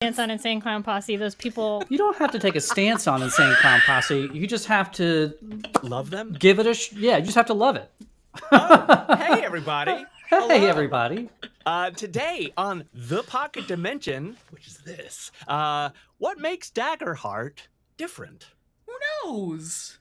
Stance on Insane Clown Posse. Those people. You don't have to take a stance on Insane Clown Posse. You just have to love them. Give it yeah, you just have to love it. Oh, hey everybody. Hey everybody. Today on The Pocket Dimension, which is this, what makes Daggerheart different? Who knows?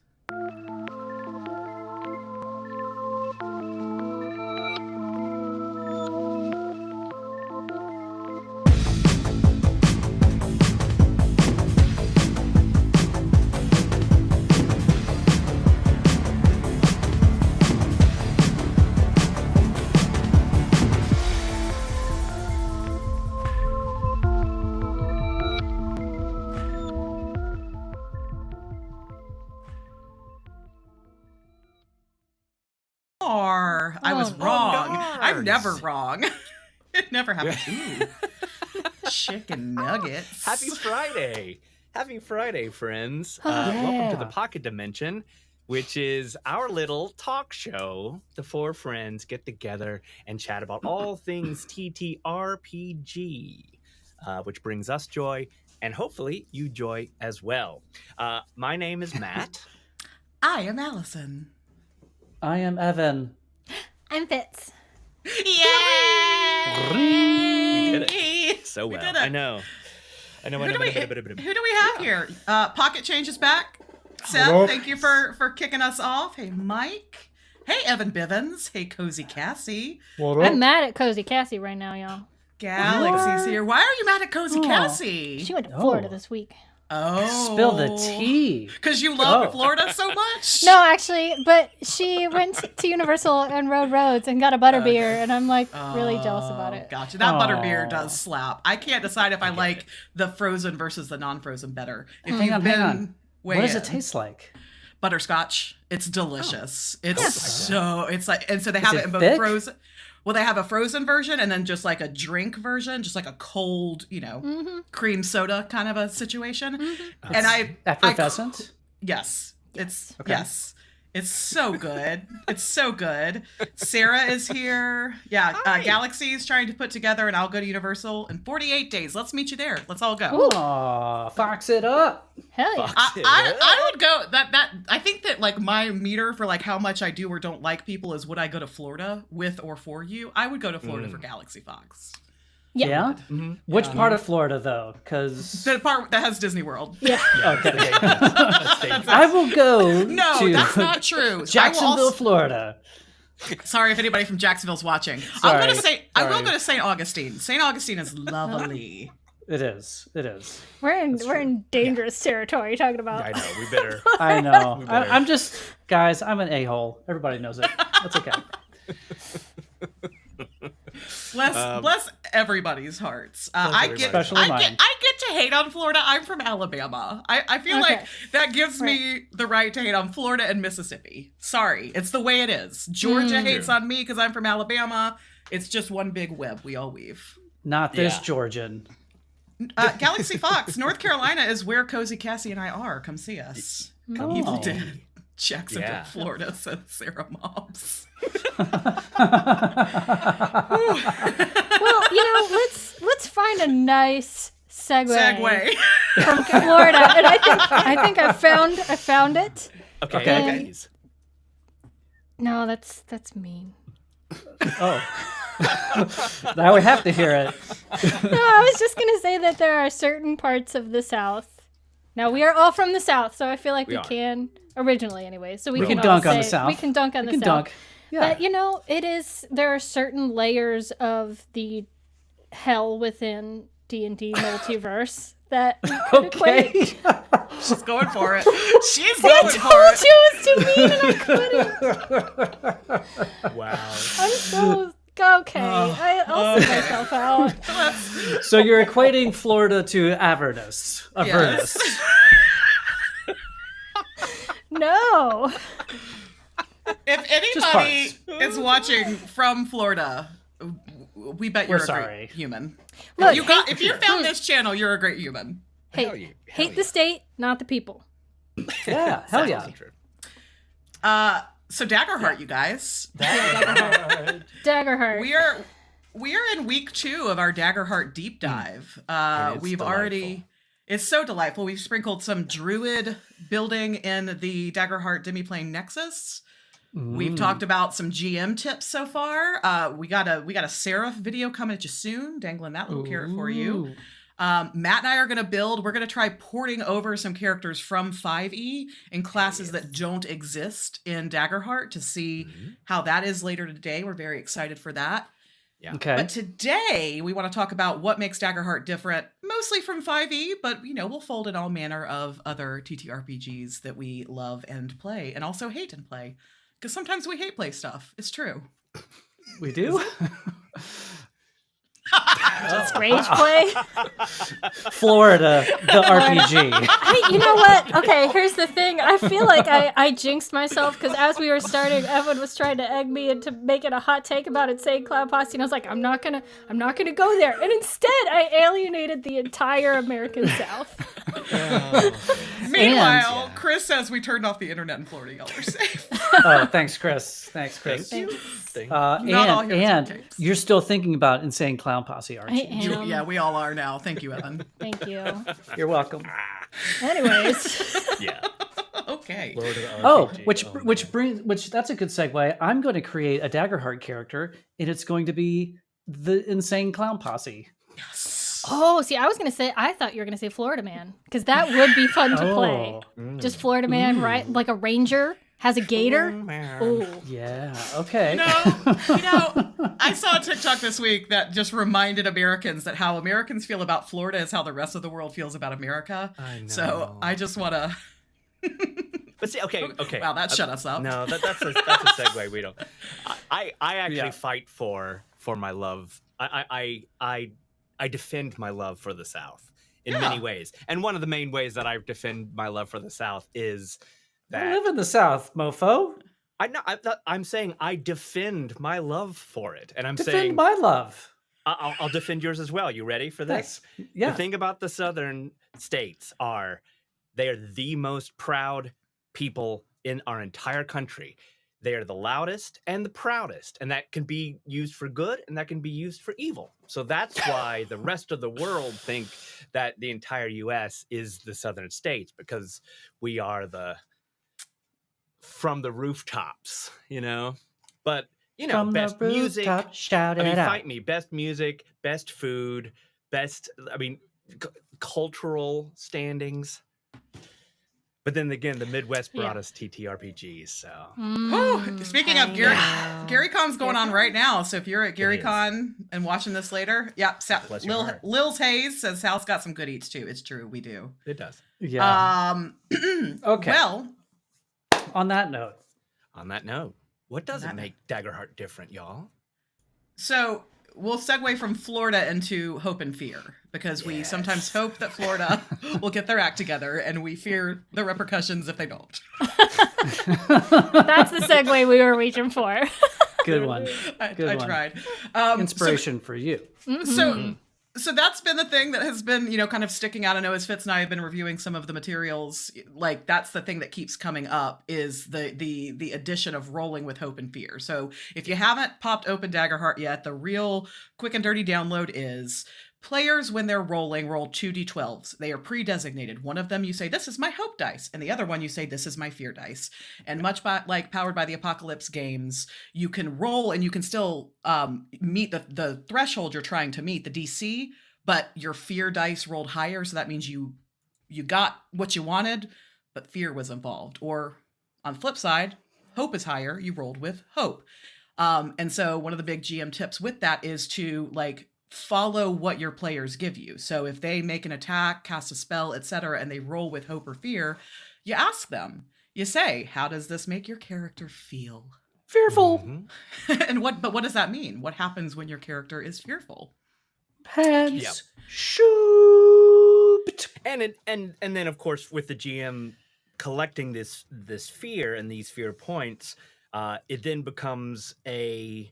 I was wrong. I'm never wrong. It never happens. Ooh. Chicken nuggets. Happy Friday. Happy Friday, friends. Welcome to the Pocket Dimension, which is our little talk show. The four friends get together and chat about all things TTRPG, which brings us joy, and hopefully you joy as well. My name is Matt. I am Allison. I am Evan. I'm Fitz. Yay! We did it so well. We did it. I know. Who do we have here? Pocket Change is back. Seth, thank you for kicking us off. Hey, Mike. Hey, Evan Bivens. Hey, Cozy Cassie. I'm mad at Cozy Cassie right now, y'all. Galaxy's here. Why are you mad at Cozy Cassie? She went to Florida this week. Oh. Spill the tea. Because you love Florida so much? No, actually, but she went to Universal and rode roads and got a butterbeer, and I'm like really jealous about it. Gotcha. That butterbeer does slap. I can't decide if I like the frozen versus the non-frozen better. Hang on. What does it taste like? Butterscotch. It's delicious. It's like, and so they have it in both thick? frozen. Well, they have a frozen version and then just like a drink version, just like a cold, cream soda kind of a situation. Mm-hmm. And effervescent? Yes. Yes. It's so good. It's so good. Sarah is here. Yeah. Galaxy's trying to put together an I'll Go to Universal in 48 days. Let's meet you there. Let's all go. Aw, fox it up. Hell yeah. I would go I think that like my meter for like how much I do or don't like people is would I go to Florida with or for you? I would go to Florida for Galaxy Fox. Yeah. Mm-hmm. Which part of Florida though? Because the part that has Disney World. Yeah. Okay. I will go. No, to that's not true. Jacksonville, Florida. Sorry if anybody from Jacksonville's watching. Sorry. I will go to St. Augustine. St. Augustine is lovely. It is. We're in dangerous territory talking about. I know. We better. I know. I'm just, guys. I'm an a-hole. Everybody knows it. That's okay. Bless everybody's hearts. I get to hate on Florida. I'm from Alabama. I feel like that gives me the right to hate on Florida and Mississippi. Sorry, it's the way it is. Georgia hates on me because I'm from Alabama. It's just one big web we all weave. Not this Georgian. Galaxy Fox, North Carolina is where Cozy Cassie and I are. Come see us. Evil Dead. Jacksonville, Florida, said Sarah Mobbs. Well, let's find a nice segue from Okay. Florida, and I think I found it. Okay. No, that's mean. Oh. Now we have to hear it. No, I was just gonna say that there are certain parts of the South. Now we are all from the South, so I feel like we can originally anyway. So we can dunk on the South. We can dunk on the South. Dunk. Yeah. But there are certain layers of the hell within D&D multiverse that could equate. She's going for it. She's going for it. I told you it was too mean, and I couldn't. Wow. I'm so okay. I'll see myself out. So you're equating Florida to Avernus. Yes. No. If anybody is watching from Florida, we bet you're a great human. Look, if you found this channel, you're a great human. Hey, hate the state, not the people. Yeah, hell yeah. So Daggerheart, you guys. Daggerheart. We are We are in week 2 of our Daggerheart deep dive. We've delightful. already... It's so delightful. We've sprinkled some druid building in the Daggerheart demi-plane Nexus. We've talked about some GM tips so far. We got a Seraph video coming at you soon, dangling that little carrot for you. Matt and I are going to build. We're going to try porting over some characters from 5e in classes that don't exist in Daggerheart to see how that is later today. We're very excited for that. Yeah. Okay. But today we want to talk about what makes Daggerheart different, mostly from 5e, but we'll fold in all manner of other TTRPGs that we love and play, and also hate and play, because sometimes we hate play stuff. It's true. We do. Just rage play. Florida, the RPG. You know what? Okay, here's the thing. I feel like I jinxed myself because as we were starting, Evan was trying to egg me into making a hot take about Insane Clown Posse, and I was like, I'm not gonna go there. And instead, I alienated the entire American South. Meanwhile, Chris says we turned off the internet in Florida. Y'all are safe. Oh, thanks, Chris. Thank you. And you're still thinking about Insane Clown Posse, aren't you? I am. Yeah, we all are now. Thank you, Evan. Thank you. You're welcome. Anyways. Yeah. Okay. Which that's a good segue. I'm going to create a Daggerheart character, and it's going to be the Insane Clown Posse. Yes. Oh, see, I thought you were going to say Florida Man, because that would be fun to play. Just Florida Man, right? Like a ranger, has a gator. Oh. Yeah, okay. I saw a TikTok this week that just reminded Americans that how Americans feel about Florida is how the rest of the world feels about America. I know. So I just want to... But see, okay. Wow, that shut us up. No, that's a segue. We don't. I actually fight for my love. I defend my love for the South in many ways, and one of the main ways that I defend my love for the South is that I live in the South, mofo. I'm saying I defend my love for it, and I'm Defend saying my love. I'll defend yours as well. You ready for this? Thanks. Yeah. The thing about the Southern states they are the most proud people in our entire country. They are the loudest and the proudest, and that can be used for good and that can be used for evil. So that's why the rest of the world think that the entire U.S. is the Southern states, because we are from the rooftops, But From best the music. rooftop, shout it out. Fight me. Best music, best food, cultural standings. But then again, the Midwest brought us TTRPGs, so. Speaking of Gary Con's going on right now. So if you're at Gary Con and watching this later, Lil's Hayes says Sal's got some good eats too. It's true, we do. It does. Yeah. Okay. Well, on that note, what does it make Daggerheart different, y'all? So we'll segue from Florida into hope and fear, because we sometimes hope that Florida will get their act together, and we fear the repercussions if they don't. That's the segue we were reaching for. Good one. I tried. Inspiration for you. So that's been the thing that has been, kind of sticking out. I know as Fitz and I have been reviewing some of the materials, like that's the thing that keeps coming up is the addition of rolling with hope and fear. So if you haven't popped open Daggerheart yet, the real quick and dirty download is players, when they're rolling, roll 2d12s. They are pre-designated. One of them you say, this is my hope dice. And the other one you say, this is my fear dice. And much like Powered by the Apocalypse games, you can roll and you can still meet the threshold you're trying to meet, the DC, but your fear dice rolled higher. So that means you got what you wanted, but fear was involved. Or on the flip side, hope is higher. You rolled with hope. And so one of the big GM tips with that is to follow what your players give you. So if they make an attack, cast a spell, etc., and they roll with hope or fear, you ask them. You say, how does this make your character feel? Fearful. Mm-hmm. And what does that mean? What happens when your character is fearful? Hands shoot. And then of course with the GM collecting this fear and these fear points, it then becomes the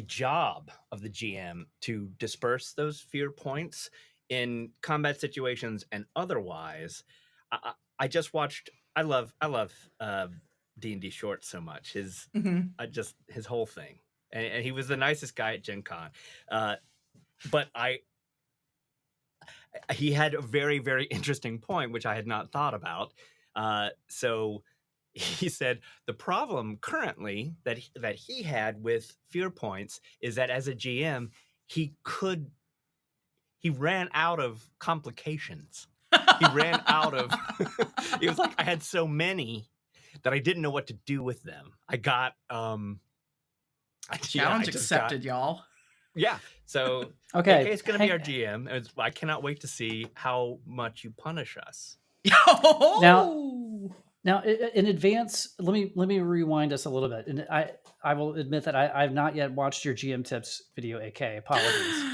job of the GM to disperse those fear points in combat situations and otherwise. I just watched. I love D&D Short so much. His whole thing. and he was the nicest guy at Gen Con. But he had a very, very interesting point, which I had not thought about. So he said the problem currently that he had with fear points is that as a GM, he ran out of complications. He ran out of. It was like I had so many that I didn't know what to do with them. I got challenge accepted, y'all. Yeah. So okay, it's going to be our GM. I cannot wait to see how much you punish us. Now, in advance, let me rewind us a little bit, and I will admit that I've not yet watched your GM tips video. AK, apologies.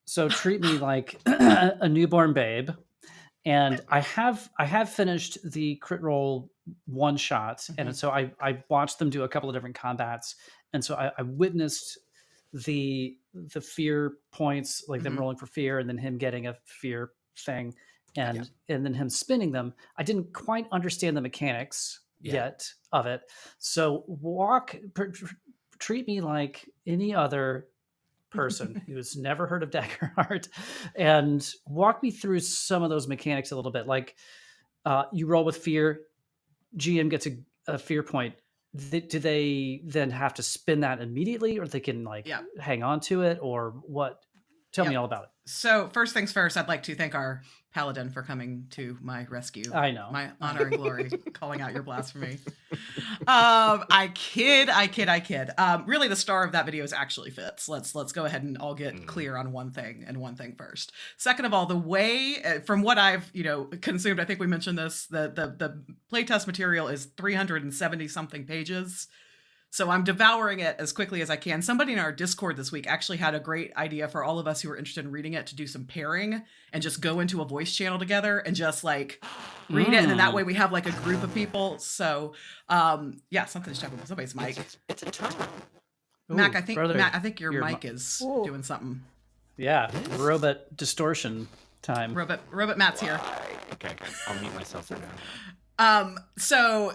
So treat me like a newborn babe, and I have finished the crit roll one shot, and so I watched them do a couple of different combats, and so I witnessed the fear points, like them rolling for fear, and then him getting a fear thing. And then him spinning them. I didn't quite understand the mechanics yet of it. So treat me like any other person who's never heard of Daggerheart, and walk me through some of those mechanics a little bit. Like you roll with fear, GM gets a fear point. Do they then have to spin that immediately, or they can hang on to it, or what? Tell me all about it. So first things first, I'd like to thank our paladin for coming to my rescue. I know. My honor and glory, calling out your blasphemy. I kid. Really, the star of that video is actually Fitz. Let's go ahead and all get clear on one thing first. Second of all, the way, from what I've consumed, I think we mentioned this, the playtest material is 370 something pages. So I'm devouring it as quickly as I can. Somebody in our Discord this week actually had a great idea for all of us who are interested in reading it to do some pairing and just go into a voice channel together and just read it. And then that way we have a group of people. So something's checking with somebody's mic. It's a tone. Mac, I think your mic is doing something. Yeah, robot distortion time. Robot Matt's here. Okay. I'll mute myself for now. So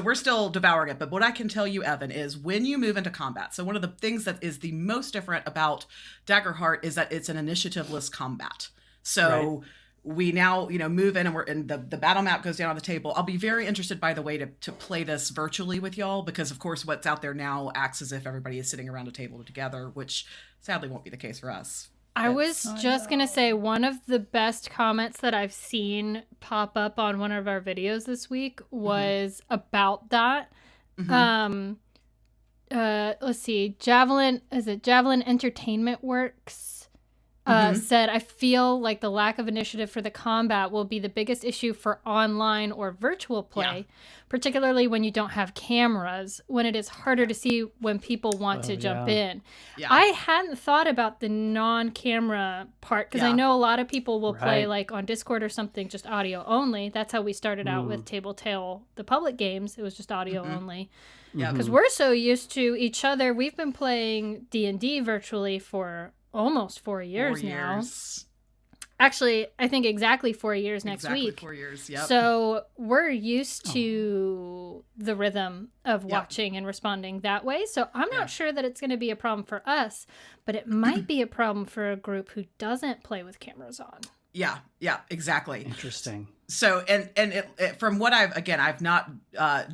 we're still devouring it, but what I can tell you, Evan, is when you move into combat, so one of the things that is the most different about Daggerheart is that it's an initiativeless combat. So we now, move in and the battle map goes down on the table. I'll be very interested, by the way, to play this virtually with y'all, because of course what's out there now acts as if everybody is sitting around a table together, which sadly won't be the case for us. I was just going to say, one of the best comments that I've seen pop up on one of our videos this week was about that. Let's see. Javelin Entertainment Works said, I feel like the lack of initiative for the combat will be the biggest issue for online or virtual play, particularly when you don't have cameras, when it is harder to see when people want to jump in. Yeah. I hadn't thought about the non-camera part, because I know a lot of people will play on Discord or something, just audio only. That's how we started out with Table Tale, the public games. It was just audio only. Yeah, because we're so used to each other. We've been playing D&D virtually for almost 4 years now. Actually, I think exactly 4 years next week. 4 years, yep. So we're used to the rhythm of watching and responding that way. So I'm not sure that it's going to be a problem for us, but it might be a problem for a group who doesn't play with cameras on. Yeah, exactly. Interesting. So, and it, from what I've not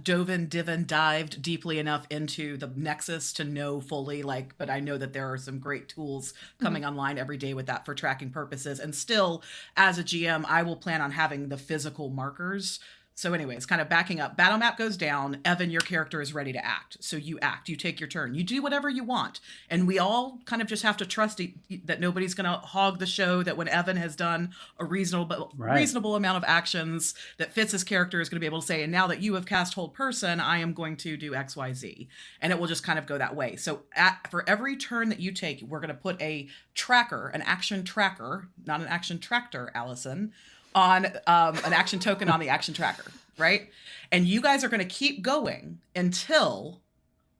dived deeply enough into the Nexus to know fully, but I know that there are some great tools coming online every day with that for tracking purposes. And still, as a GM, I will plan on having the physical markers. So anyways, kind of backing up, battle map goes down. Evan, your character is ready to act. So you act, you take your turn, you do whatever you want. And we all kind of just have to trust that nobody's going to hog the show, that when Evan has done a reasonable amount of actions, that Fitz's character is going to be able to say, and now that you have cast Hold Person, I am going to do X, Y, Z. And it will just kind of go that way. So for every turn that you take, we're going to put a tracker, an action tracker, not an action tractor, Allison, on an action token on the action tracker, right? And you guys are going to keep going until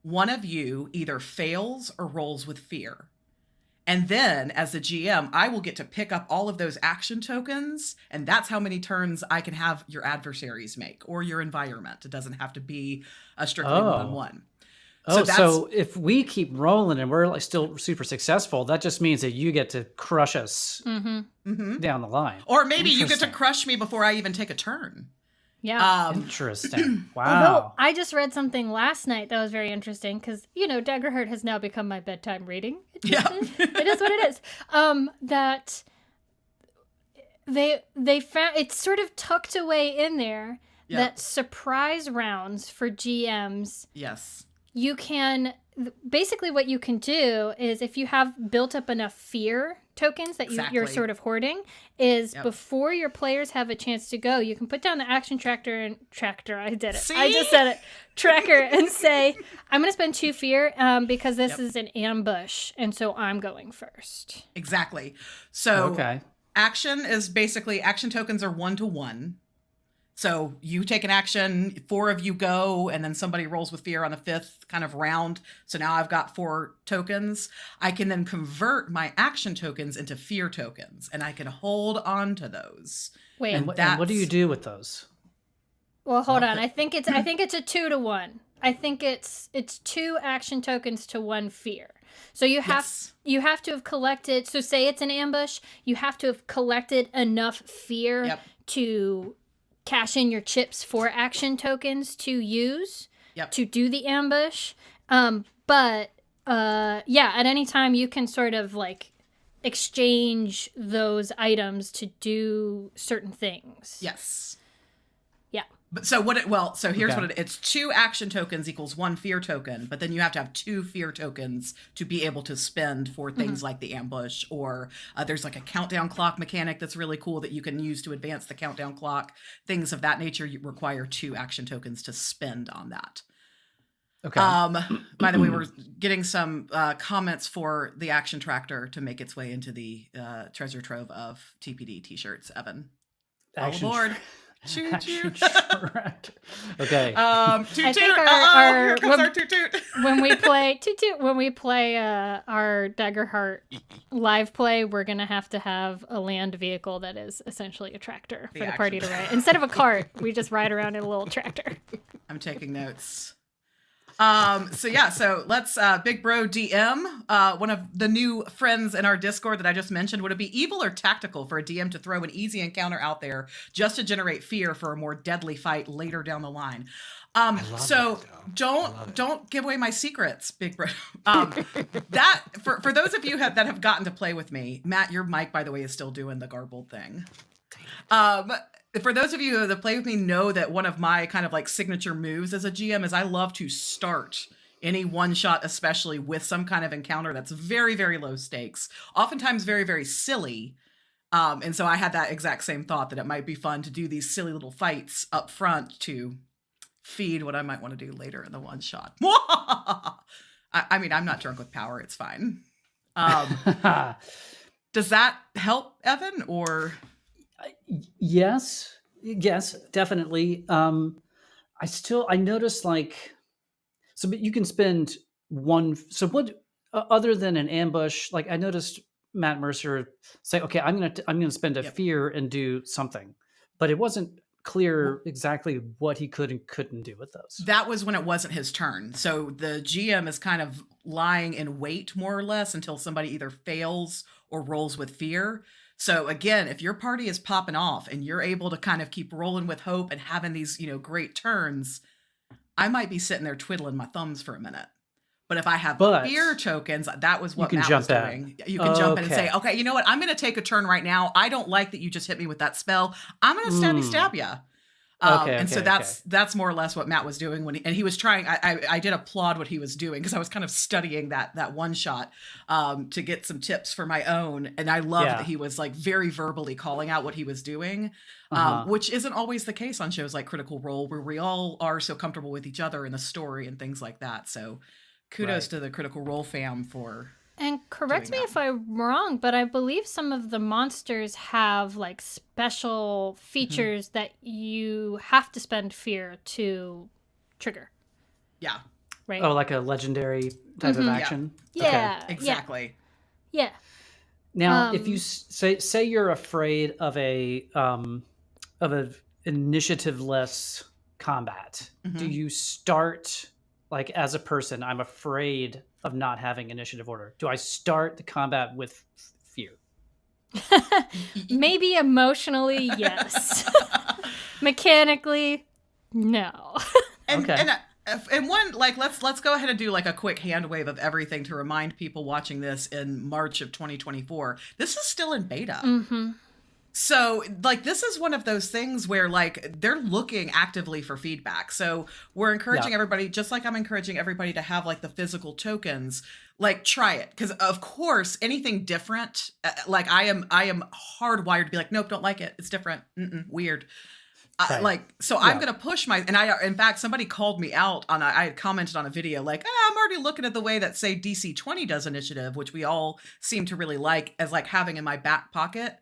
one of you either fails or rolls with fear. And then, as the GM, I will get to pick up all of those action tokens, and that's how many turns I can have your adversaries make, or your environment. It doesn't have to be a strictly one-on-one. Oh, so if we keep rolling and we're like still super successful, that just means that you get to crush us down the line. Or maybe you get to crush me before I even take a turn. Yeah. Interesting. Wow. Although I just read something last night that was very interesting because, Daggerheart has now become my bedtime reading. It is what it is. That they found it's sort of tucked away in there that surprise rounds for GMs. Yes. You can basically what you can do is if you have built up enough fear tokens that you're sort of hoarding is before your players have a chance to go, you can put down the action tracker. I did it. See? I just said it. Tracker and say, I'm going to spend 2 fear because this is an ambush. And so I'm going first. Exactly. So action is basically action tokens are 1-to-1. So you take an action, 4 of you go, and then somebody rolls with fear on the 5th kind of round. So now I've got 4 tokens. I can then convert my action tokens into fear tokens, and I can hold on to those. Wait, and what do you do with those? Well, hold on. I think it's a 2-to-1. I think it's 2 action tokens to 1 fear. So you have to have collected. So say it's an ambush, you have to have collected enough fear to cash in your chips for action tokens to use to do the ambush. But at any time you can sort of like exchange those items to do certain things. Yes. Yeah. But here's what it's 2 action tokens equals 1 fear token, but then you have to have 2 fear tokens to be able to spend for things like the ambush, or there's like a countdown clock mechanic that's really cool that you can use to advance the countdown clock. Things of that nature you require 2 action tokens to spend on that. Okay. By the way, we're getting some comments for the action tractor to make its way into the treasure trove of TPD t-shirts, Evan. All aboard. Toot toot. Okay. Toot I toot. think Here comes our toot toot. when we play our Daggerheart live play, we're gonna have to have a land vehicle that is essentially a tractor for the party to ride. Instead of a cart, we just ride around in a little tractor. I'm taking notes. So let's Big Bro DM. One of the new friends in our Discord that I just mentioned, would it be evil or tactical for a DM to throw an easy encounter out there just to generate fear for a more deadly fight later down the line? Don't give away my secrets, Big Bro. That for those of you that have gotten to play with me, Matt, your mic, by the way, is still doing the garbled thing. For those of you that play with me know that one of my kind of like signature moves as a GM is I love to start any one shot, especially with some kind of encounter that's very, very low stakes, oftentimes very, very silly. And so I had that exact same thought that it might be fun to do these silly little fights up front to feed what I might want to do later in the one shot. I mean, I'm not drunk with power. It's fine. Does that help, Evan, or... Yes, definitely. I noticed but you can spend 1. So what, other than an ambush, like I noticed Matt Mercer say, okay, I'm going to spend a fear and do something, but it wasn't clear exactly what he could and couldn't do with those. That was when it wasn't his turn. So the GM is kind of lying in wait more or less until somebody either fails or rolls with fear. So again, if your party is popping off and you're able to kind of keep rolling with hope and having these, great turns, I might be sitting there twiddling my thumbs for a minute. But if I have fear tokens, that was what Matt was doing. You can jump in and say, okay, you know what? I'm going to take a turn right now. I don't like that you just hit me with that spell. I'm going to stab you. That's more or less what Matt was doing when he was trying. I did applaud what he was doing because I was kind of studying that one shot to get some tips for my own, and I loved that he was like very verbally calling out what he was doing, which isn't always the case on shows like Critical Role, where we all are so comfortable with each other in the story and things like that. So kudos to the Critical Role fam for. And correct me if I'm wrong, but I believe some of the monsters have like special features that you have to spend fear to trigger. Yeah. Right. Oh, like a legendary type of action? Yeah. Okay. Exactly. Yeah. Now, if you say you're afraid of an initiativeless combat, do you start like as a person, I'm afraid of not having initiative order? Do I start the combat with fear? Maybe emotionally, yes. Mechanically, no. Okay. And one, like, let's go ahead and do like a quick hand wave of everything to remind people watching this in March of 2024. This is still in beta. Mm-hmm. So, like, this is one of those things where, like, they're looking actively for feedback. So we're encouraging everybody, just like I'm encouraging everybody to have, like, the physical tokens, like, try it. Because, of course, anything different, like, I am hardwired to be like, nope, don't like it. It's different. Weird. Right. I'm going to push in fact, somebody called me out I had commented on a video, like, I'm already looking at the way that, say, DC 20 does initiative, which we all seem to really like, as, like, having in my back pocket.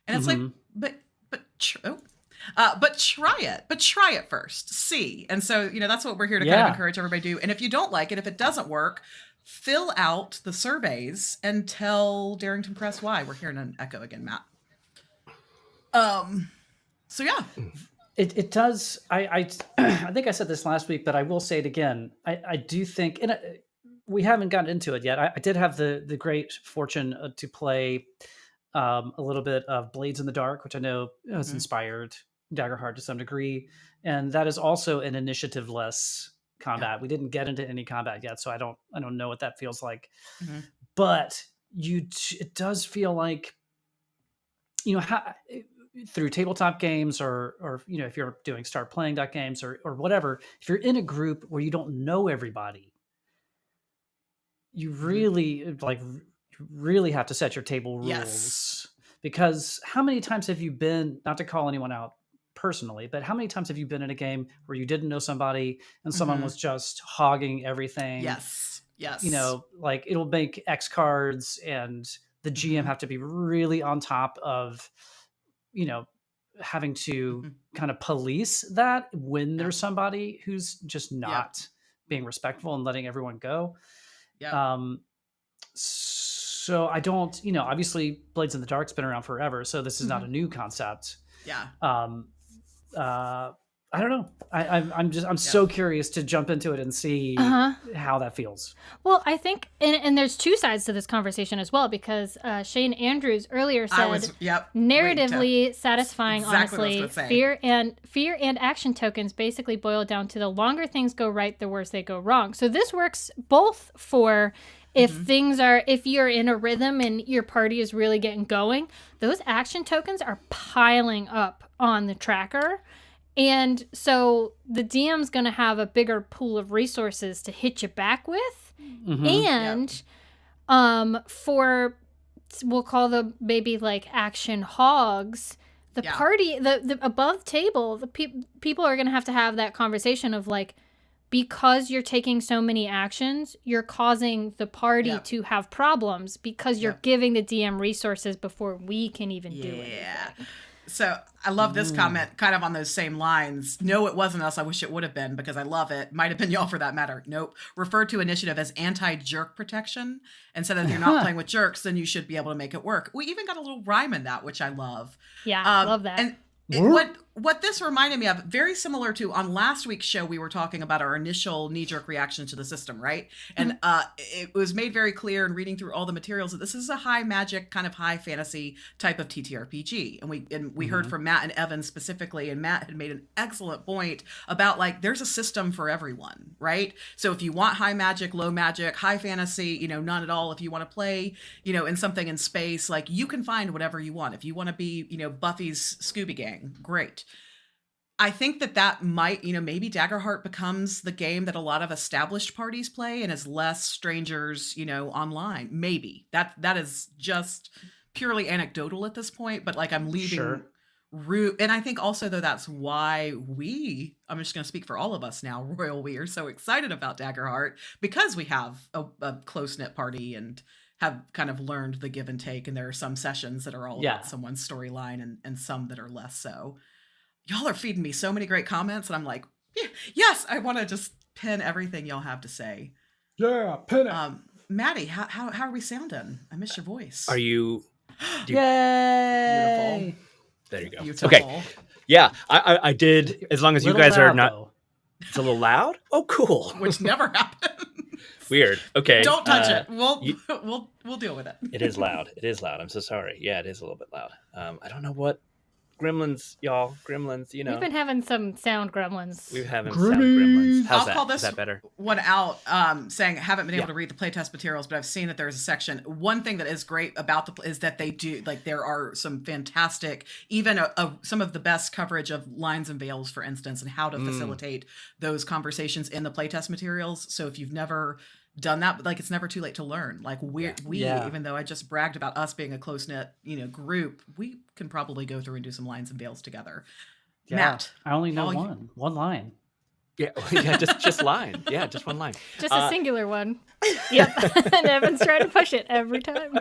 And it's like, but try it first, see. And so, that's what we're here to kind of encourage everybody to do. And if you don't like it, if it doesn't work, fill out the surveys and tell Darrington Press why. We're hearing an echo again, Matt. So yeah. It does. I think I said this last week, but I will say it again. I do think, and we haven't gotten into it yet. I did have the great fortune to play a little bit of Blades in the Dark, which I know has inspired Daggerheart to some degree, and that is also an initiativeless combat. We didn't get into any combat yet, so I don't know what that feels like. But it does feel like, through tabletop games or if you're doing start playing games or whatever, if you're in a group where you don't know everybody, you really have to set your table rules. Because how many times have you been, not to call anyone out personally, but how many times have you been in a game where you didn't know somebody and someone was just hogging everything? Yes. Like, it'll make X cards and the GM have to be really on top of having to kind of police that when there's somebody who's just not being respectful and letting everyone go. So I don't, obviously Blades in the Dark's been around forever, so this is not a new concept. I don't know. I'm so curious to jump into it and see how that feels. Well, I think, and there's two sides to this conversation as well, because Shane Andrews earlier said narratively satisfying, honestly, fear and action tokens basically boil down to the longer things go right, the worse they go wrong. So this works both for if you're in a rhythm and your party is really getting going, those action tokens are piling up on the tracker. And so the DM's going to have a bigger pool of resources to hit you back with. And for, we'll call them maybe like action hogs, the party, the above table, the people are going to have that conversation of like, because you're taking so many actions, you're causing the party to have problems because you're giving the DM resources before we can even do anything. So I love this comment kind of on those same lines. No, it wasn't us. I wish it would have been, because I love it. Might have been y'all for that matter. Nope. Refer to initiative as anti-jerk protection. And said if you're not playing with jerks, then you should be able to make it work. We even got a little rhyme in that, which I love. Yeah, love that. And what this reminded me of, very similar to on last week's show, we were talking about our initial knee-jerk reaction to the system, right? And it was made very clear in reading through all the materials that this is a high magic, kind of high fantasy type of TTRPG. And we heard from Matt and Evan specifically, and Matt had made an excellent point about like there's a system for everyone, right? So if you want high magic, low magic, high fantasy, none at all, if you want to play, in something in space, like you can find whatever you want. If you want to be, Buffy's Scooby Gang, great. I think that might, maybe Daggerheart becomes the game that a lot of established parties play and is less strangers, online. Maybe. That is just purely anecdotal at this point, but like I'm leaving root. And I think also, though, that's why I'm just going to speak for all of us now, Royal, we are so excited about Daggerheart, because we have a close-knit party and have kind of learned the give and take. And there are some sessions that are all about someone's storyline and some that are less so. Y'all are feeding me so many great comments, and I'm like, yes, I want to just pin everything y'all have to say. Yeah, pin it. Maddie, how are we sounding? I miss your voice. Are you? Yay! Beautiful. There you go. Beautiful. Okay. Yeah, I did. As long as you guys are not. It's a little loud? Oh, cool. Which never happens. Weird. Okay. Don't touch it. We'll deal with it. It is loud. It is loud. I'm so sorry. Yeah, it is a little bit loud. I don't know what gremlins, y'all. Gremlins, you know. We've been having some sound gremlins. We're having sound gremlins. How's I'll that? call this Is that better? one out, saying I haven't been able to read the playtest materials, but I've seen that there's a section. One thing that is great about is that they do, like, there are some fantastic, even some of the best coverage of lines and veils, for instance, and how to facilitate those conversations in the playtest materials. So if you've never done that, but like, it's never too late to learn. Like we even though I just bragged about us being a close-knit, group, we can probably go through and do some lines and veils together. Yeah. Matt, I only know one line. Yeah, just line. Yeah, just one line. Just a singular one. Yep. And Evan's trying to push it every time.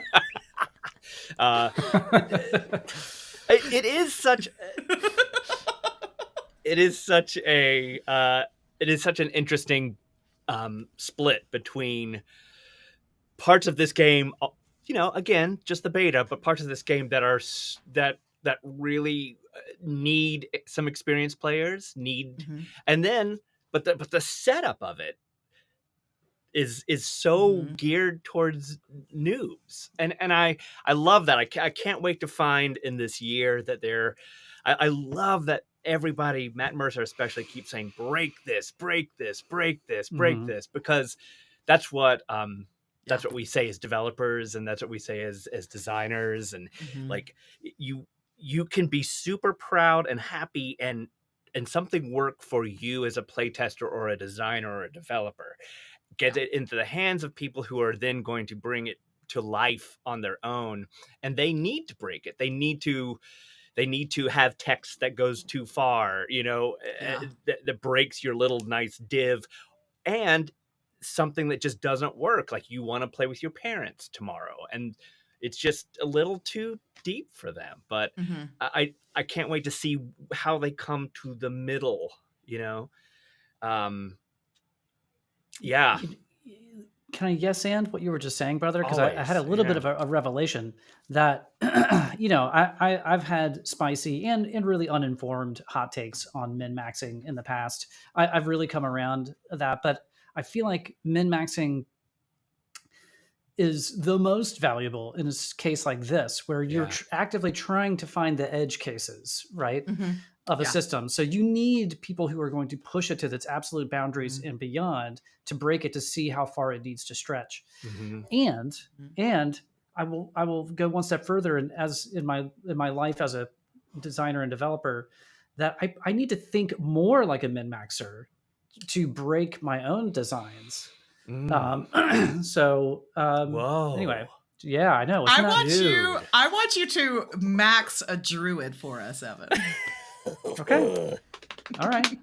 It is such an interesting split between parts of this game, again, just the beta, but parts of this game that are that really need some experienced players and then but the setup of it is so geared towards noobs, and I love that. I can't wait to find in this year that I love that everybody, Matt Mercer especially, keeps saying break this, because that's what we say as developers, and that's what we say as designers, and like you can be super proud and happy and something work for you as a playtester or a designer or a developer, get it into the hands of people who are then going to bring it to life on their own, and they need to break it. They need to have text that goes too far, that breaks your little nice div, and something that just doesn't work. Like, you want to play with your parents tomorrow, and it's just a little too deep for them. But I can't wait to see how they come to the middle, yeah. Can I yes and what you were just saying, brother? Because I had a little bit of a revelation that, I've had spicy and really uninformed hot takes on min-maxing in the past. I've really come around that, but I feel like min-maxing is the most valuable in a case like this, where you're actively trying to find the edge cases, right, of a system. So you need people who are going to push it to its absolute boundaries and beyond to break it, to see how far it needs to stretch. And I will go one step further, and as in my life as a designer and developer, that I need to think more like a min-maxer to break my own designs. Whoa. Anyway, yeah, I know. I want you to max a druid for us, Evan. Okay. All right.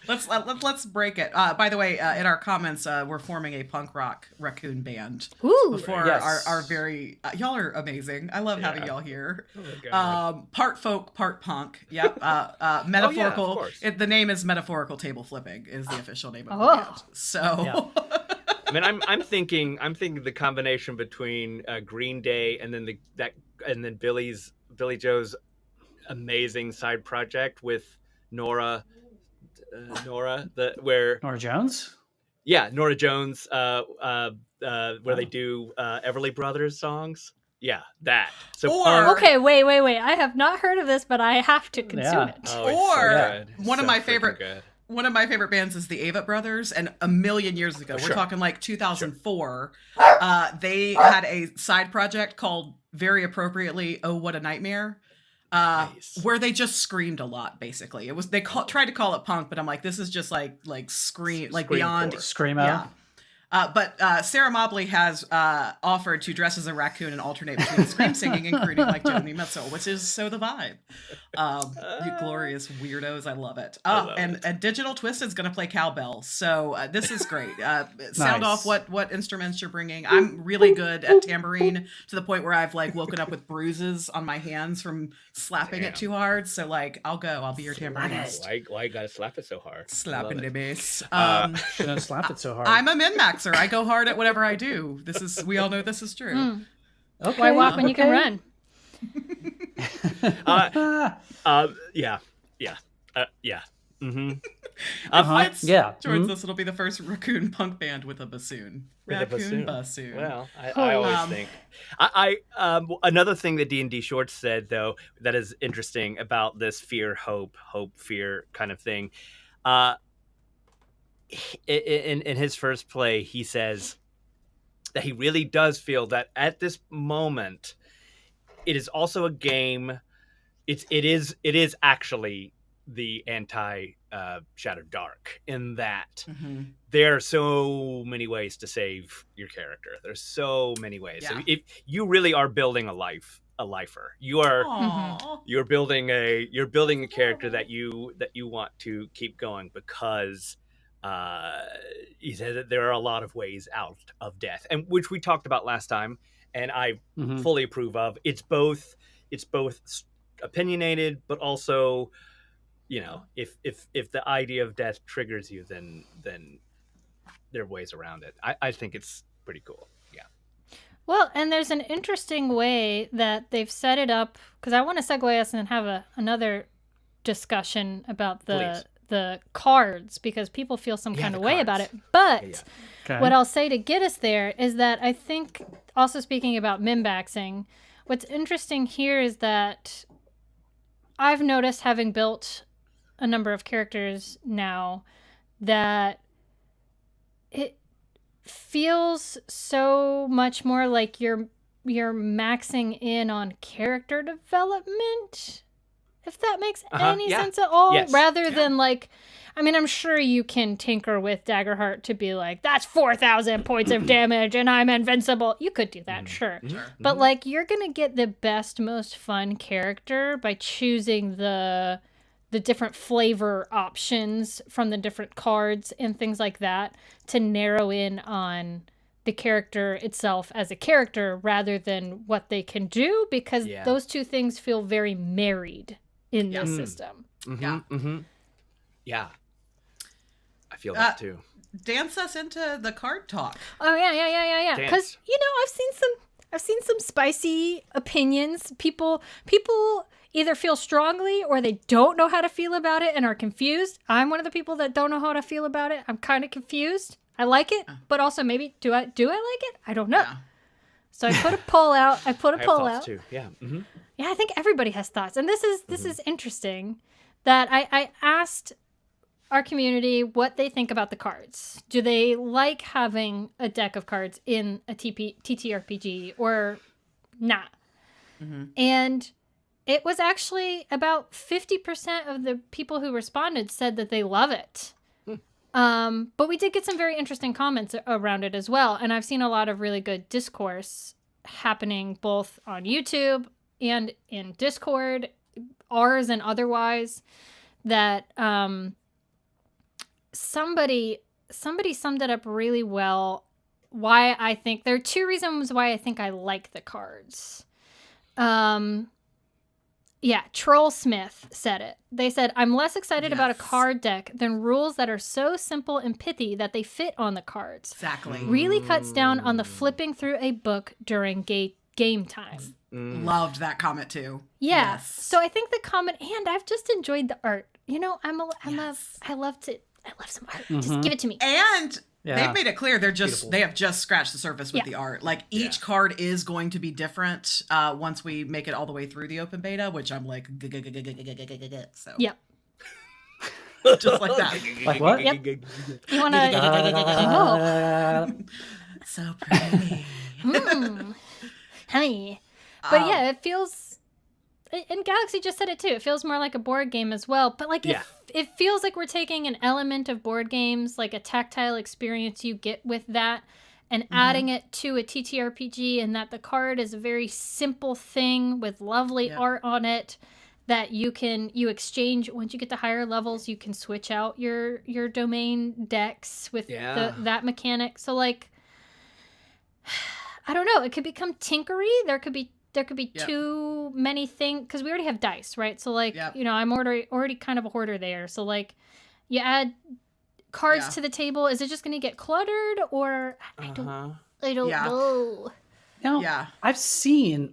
Let's break it. By the way, in our comments, we're forming a punk rock raccoon band. Ooh. Before our very y'all are amazing. I love having y'all here. Oh, part folk, part punk. Yep. Metaphorical. of course. The name is Metaphorical Table Flipping is the official name of the band. So. I mean, I'm thinking the combination between Green Day and then Billy Joe's amazing side project with Nora Jones. Yeah, Nora Jones, where they do Everly Brothers songs. Yeah, that. So okay, wait. I have not heard of this, but I have to consume it. Oh, one of my favorite bands is the Ava Brothers, and a million years ago, we're talking like 2004, they had a side project called, very appropriately, Oh What a Nightmare. Where they just screamed a lot. Basically, it was tried to call it punk, but I'm like, this is just like scream, like beyond screamo. Yeah. But Sarah Mobley has offered to dress as a raccoon and alternate between scream singing and crooning like Joni Mitchell, which is so the vibe. You glorious weirdos, I love it. And Digital Twisted's going to play cowbell, so this is great. Sound off what instruments you're bringing. I'm really good at tambourine, to the point where I've like woken up with bruises on my hands from slapping it too hard. So like, I'll be your tambourinist. Why you gotta slap it so hard? Slapping the bass. Shouldn't slap it so hard. I'm a min-maxer. I go hard at whatever I do. We all know this is true. Okay. Why walk when you can run? Towards this, it'll be the first raccoon punk band with a bassoon. Raccoon bassoon. Well, I always think. Another thing that D&D Shorts said, though, that is interesting about this fear, hope, fear kind of thing. In his first play, he says that he really does feel that at this moment, it is also a game. It is actually the anti Shattered Dark, in that there are so many ways to save your character. There's so many ways. So if you really are building a lifer, you're building a character that you want to keep going, because he said that there are a lot of ways out of death, and which we talked about last time, and I fully approve of. It's both opinionated, but also, if the idea of death triggers you, then there are ways around it. I think it's pretty cool. Yeah. Well, and there's an interesting way that they've set it up, because I want to segue us and have another discussion about the cards, because people feel some kind of way about it. But what I'll say to get us there is that I think, also speaking about min-maxing, what's interesting here is that I've noticed, having built a number of characters now, that it feels so much more like you're maxing in on character development, if that makes any sense at all, rather than like, I mean, I'm sure you can tinker with Daggerheart to be like, that's 4,000 points of damage and I'm invincible. You could do that, sure. But like, you're going to get the best, most fun character by choosing the different flavor options from the different cards and things like that to narrow in on the character itself as a character rather than what they can do, because those two things feel very married in this system. Yeah. I feel that too. Dance us into the card talk. Oh yeah. Because I've seen some spicy opinions. People either feel strongly or they don't know how to feel about it and are confused. I'm one of the people that don't know how to feel about it. I'm kind of confused. I like it, but also maybe do I like it? I don't know. Yeah. So I put a poll out. I have thoughts too. Yeah. Yeah, I think everybody has thoughts, and this is interesting. That I asked our community what they think about the cards. Do they like having a deck of cards in a TTRPG or not? And it was actually about 50% of the people who responded said that they love it. But we did get some very interesting comments around it as well. And I've seen a lot of really good discourse happening both on YouTube and in Discord, ours and otherwise, that somebody summed it up really well. Why I think there are two reasons why I think I like the cards. Trollsmith said it. They said, I'm less excited about a card deck than rules that are so simple and pithy that they fit on the cards. Exactly. Really cuts down on the flipping through a book during game time. Loved that comment too. Yeah. Yes. So I think the comment, and I've just enjoyed the art. I love some art. Just give it to me. And they've made it clear they have just scratched the surface with the art. Like each card is going to be different once we make it all the way through the open beta, which I'm like, so. Yep. Just like that. Like what? Yep. You want to? So pretty. Honey. But yeah, it feels, and Galaxy just said it too, it feels more like a board game as well. But like, it feels like we're taking an element of board games, like a tactile experience you get with that, and adding it to a TTRPG, and that the card is a very simple thing with lovely art on it that you exchange. Once you get to higher levels, you can switch out your domain decks with that mechanic. So like, I don't know, it could become tinkery. There could be too many things, because we already have dice, right? So like, I'm already kind of a hoarder there. So like, you add cards to the table, is it just going to get cluttered, or I don't know. Now, I've seen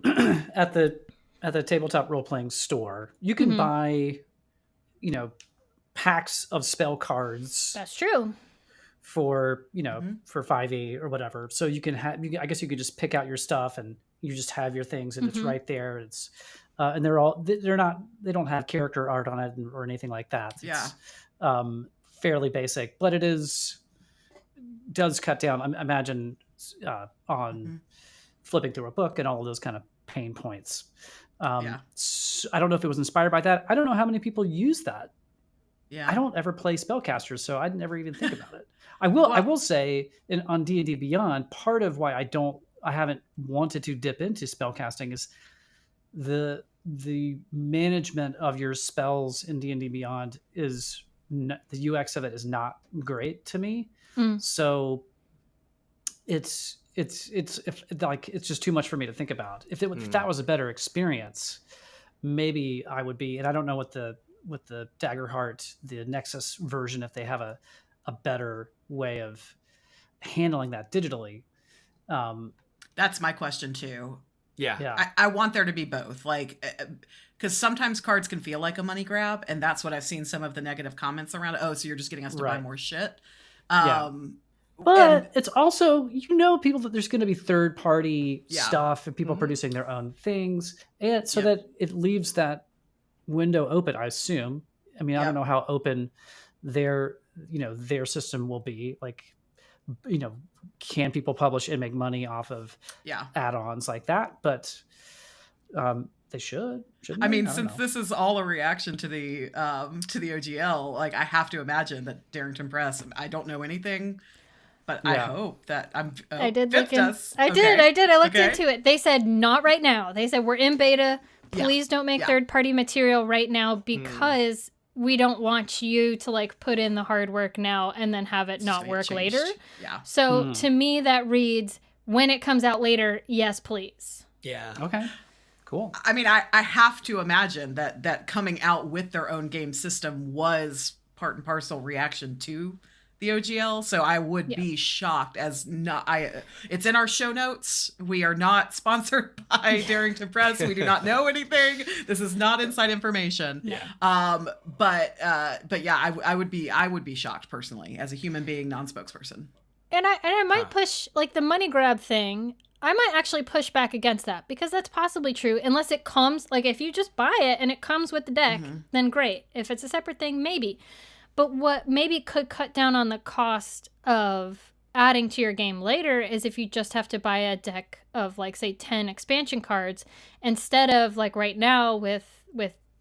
at the tabletop role playing store, you can buy, packs of spell cards. That's true. For for 5e or whatever, so you can have. I guess you could just pick out your stuff and you just have your things, and it's right there. It's and they don't have character art on it or anything like that. It's fairly basic, but does cut down. I imagine on flipping through a book and all of those kind of pain points. So I don't know if it was inspired by that. I don't know how many people use that. Yeah, I don't ever play spellcasters, so I'd never even think about it. I will say on D&D Beyond, part of why I haven't wanted to dip into spellcasting is the management of your spells in D&D Beyond is the UX of it is not great to me. So it's just too much for me to think about. If that was a better experience, maybe I would be. And I don't know what the Daggerheart, the Nexus version, if they have a better way of handling that digitally. That's my question too. Yeah. I want there to be both, like, because sometimes cards can feel like a money grab, and that's what I've seen some of the negative comments around. Oh, so you're just getting us to buy more shit. But it's also, people that there's going to be third party stuff and people producing their own things, and so that it leaves that window open, I assume. I mean, I don't know how open their system will be. Like, can people publish and make money off of add-ons like that? But they shouldn't I mean, they? Since this is all a reaction to the OGL, like, I have to imagine that Darrington Press, I don't know anything, but I hope that I did look in. I did. I looked into it. They said not right now. They said we're in beta. Please don't make third-party material right now because we don't want you to, like, put in the hard work now and then have it not work later. Yeah. So to me, that reads, when it comes out later, yes, please. Yeah. Okay. Cool. I mean, I have to imagine that coming out with their own game system was part and parcel reaction to the OGL, so I would be shocked it's in our show notes. We are not sponsored by Darrington Press. We do not know anything. This is not inside information. Yeah. But yeah, I would be shocked personally as a human being, non-spokesperson. And I might push, like, the money grab thing. I might actually push back against that because that's possibly true unless it comes, like, if you just buy it and it comes with the deck, then great. If it's a separate thing, maybe. But what maybe could cut down on the cost of adding to your game later is if you just have to buy a deck of, like, say 10 expansion cards instead of, like, right now with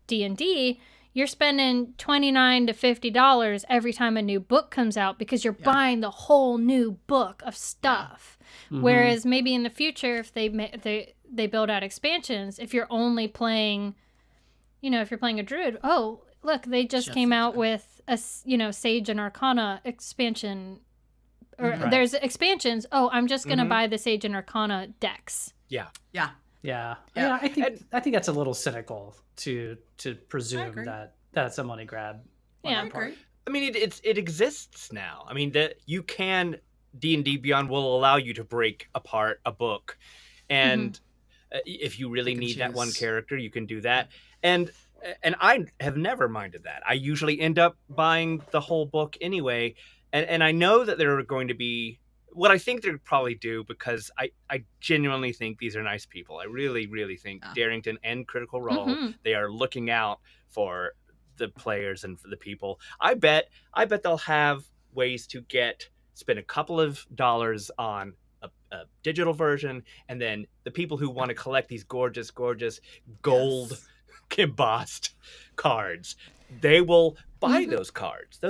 D&D, you're spending $29 to $50 every time a new book comes out because you're buying the whole new book of stuff. Whereas maybe in the future, if they build out expansions, if you're only playing, if you're playing a druid, oh, look, they just came out with a, Sage and Arcana expansion, or there's expansions. Oh, I'm just going to buy the Sage and Arcana decks. Yeah. I think that's a little cynical to presume that that's a money grab. Yeah, I agree. I mean, it exists now. I mean, that you can, D&D Beyond will allow you to break apart a book, and if you really need that one character, you can do that. And I have never minded that. I usually end up buying the whole book anyway, and I know that there are going to be what I think they'll probably do, because I genuinely think these are nice people. I really, really think Darrington and Critical Role, they are looking out for the players and for the people. I bet they'll have ways to spend a couple of dollars on a digital version, and then the people who want to collect these gorgeous gold embossed cards, they will buy those cards.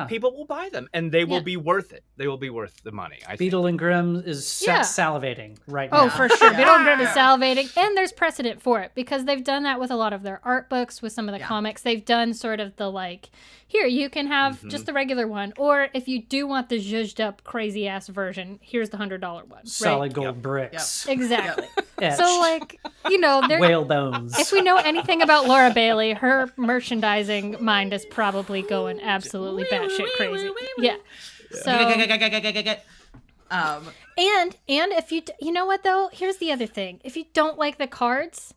People will buy them, and they will be worth it. They will be worth the money. Beetle and Grimm is salivating right now. Oh, for sure. Beetle and Grimm is salivating, and there's precedent for it because they've done that with a lot of their art books, with some of the comics. They've done sort of the, like, here, you can have just the regular one, or if you do want the zhuzhed up crazy ass version, here's the $100 one. Solid gold bricks. Exactly. So, like, whale bones. If we know anything about Laura Bailey, her merchandising mind is probably going absolutely batshit crazy. Yeah. So. And if you know what though? Here's the other thing. If you don't like the cards,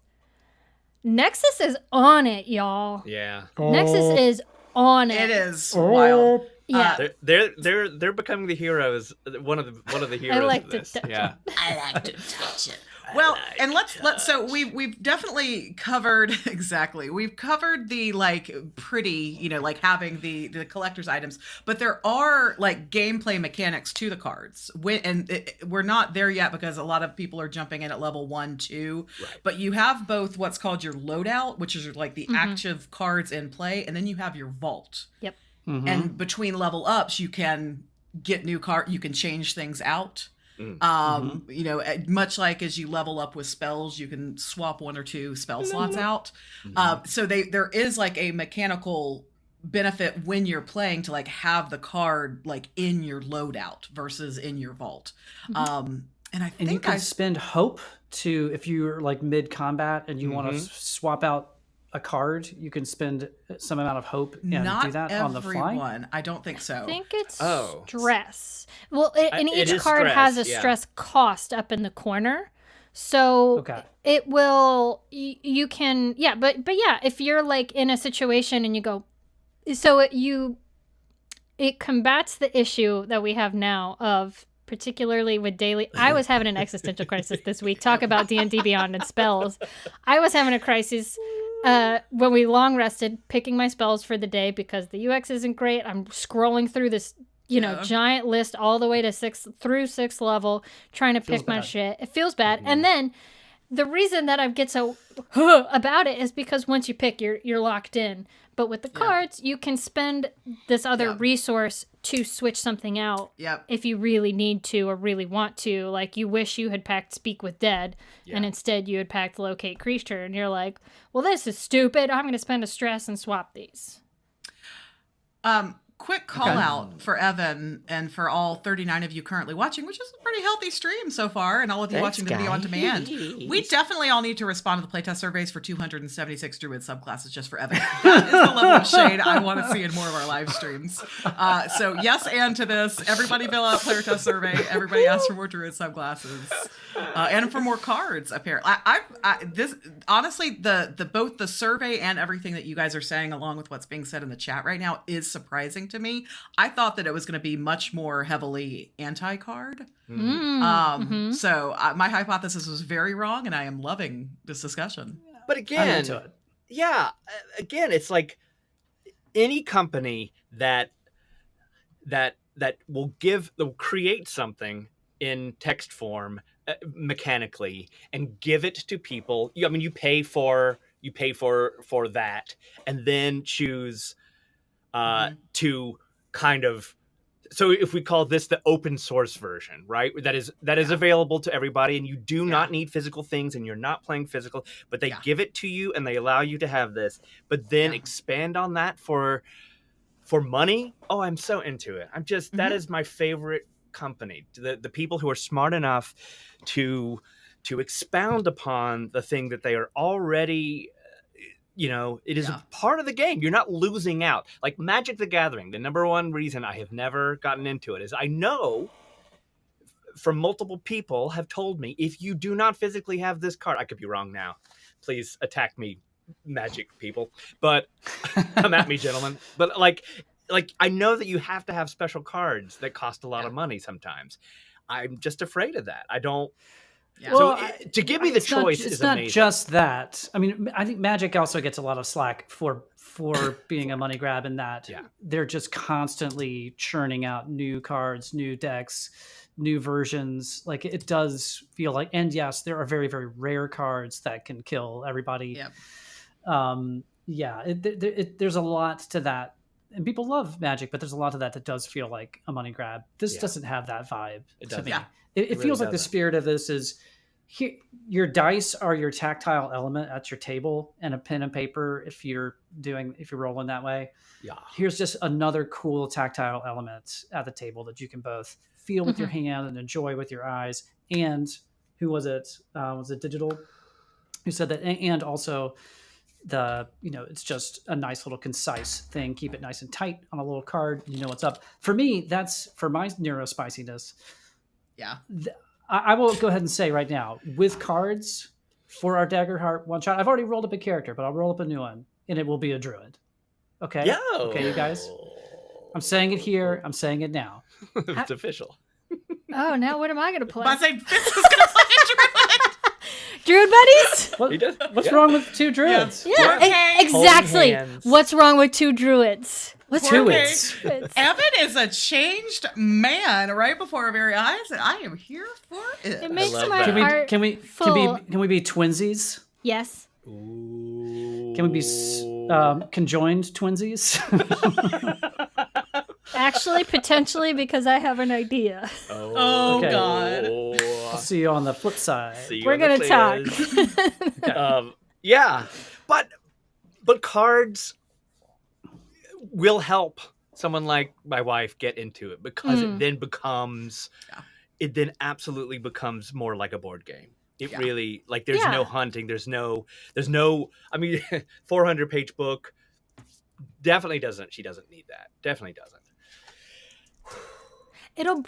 Nexus is on it, y'all. Yeah. Nexus is on it. It is wild. Yeah, they're becoming the heroes. One of the heroes I like of this. to touch Yeah, I like to touch it. Well, and let's so we've definitely covered exactly. We've covered the like pretty, like having the collector's items, but there are like gameplay mechanics to the cards. We're not there yet because a lot of people are jumping in at level 1, 2. Right. But you have both what's called your loadout, which is like the active cards in play, and then you have your vault. Yep. Mm-hmm. And between level ups, you can get new you can change things out. Much like as you level up with spells, you can swap 1 or 2 spell slots out. So there is like a mechanical benefit when you're playing to like have the card like in your loadout versus in your vault. And I think you can spend hope to, if you're like mid combat and you want to swap out a card, you can spend some amount of hope and do that on the fly. I don't think so. I think it's stress. Well, and each card stress, has a stress cost up in the corner. So it will, you can, but if you're like in a situation and you go, so it combats the issue that we have now of, particularly with daily, I was having an existential crisis this week. Talk about D&D Beyond and spells. I was having a crisis when we long rested, picking my spells for the day because the UX isn't great. I'm scrolling through this, giant list all the way to 6th level, trying to pick my shit. It feels bad. And then the reason that I get so about it is because once you pick, you're locked in. But with the cards, you can spend this other resource to switch something out if you really need to or really want to. Like you wish you had packed Speak with Dead and instead you had packed Locate Creature. And you're like, well, this is stupid. I'm going to spend a stress and swap these. Quick call out for Evan and for all 39 of you currently watching, which is a pretty healthy stream so far, and all of you watching the video on demand. We definitely all need to respond to the playtest surveys for 276 Druid subclasses just for Evan. That is the level of shade I want to see in more of our live streams. So yes, and to this, everybody fill out playtest survey. Everybody ask for more Druid subclasses and for more cards. Apparently, this honestly, the both the survey and everything that you guys are saying, along with what's being said in the chat right now, is surprising to me. I thought that it was going to be much more heavily anti-card. So my hypothesis was very wrong, and I am loving this discussion. But again, it's like any company that will create something in text form mechanically and give it to people. You pay for that, and then choose to kind of, so if we call this the open source version, right? That is available to everybody, and you do not need physical things, and you're not playing physical, but they give it to you and they allow you to have this, but then expand on that for money. Oh, I'm so into it. I'm just, that is my favorite company. The people who are smart enough to expound upon the thing that they are already, it is a part of the game. You're not losing out. Like Magic the Gathering, the number one reason I have never gotten into it is I know from multiple people have told me, if you do not physically have this card, I could be wrong now. Please attack me, Magic people. But come at me, gentlemen. But like I know that you have to have special cards that cost a lot of money sometimes. I'm just afraid of that. I don't. Yeah. So to give me the choice is amazing. It's not just that. I mean, I think Magic also gets a lot of slack for being a money grab in that they're just constantly churning out new cards, new decks, new versions. Like it does feel like, and yes, there are very, very rare cards that can kill everybody. There's a lot to that. And people love Magic, but there's a lot of that does feel like a money grab. This doesn't have that vibe to me. It really feels like the spirit of this is your dice are your tactile element at your table, and a pen and paper if you're rolling that way. Yeah. Here's just another cool tactile element at the table that you can both feel with your hand and enjoy with your eyes. And who was it? Was it Digital who said that? And also it's just a nice little concise thing. Keep it nice and tight on a little card. You know what's up. For me, that's for my neurospiciness. Yeah. I will go ahead and say right now, with cards for our Daggerheart one shot, I've already rolled up a character, but I'll roll up a new one, and it will be a druid. Okay. Yo. Okay, you guys. I'm saying it here. I'm saying it now. It's official. Oh, now what am I going to play? I say Fitz is going to play Druid buddies? What's wrong with 2 druids? Yeah, exactly. What's wrong with 2 druids? What's wrong with 2 druids? Evan is a changed man right before our very eyes, and I am here for it. It makes my heart Can we be twinsies? Yes. Ooh. Can we be conjoined twinsies? Actually, potentially, because I have an idea. Oh, okay. God. I'll see you on the flip side. We're going to talk. Yeah. But cards will help someone like my wife get into it because it then becomes, it then absolutely becomes more like a board game. It really, like, there's no hunting. There's no, I mean, 400-page book definitely doesn't, she doesn't need that. Definitely doesn't. It'll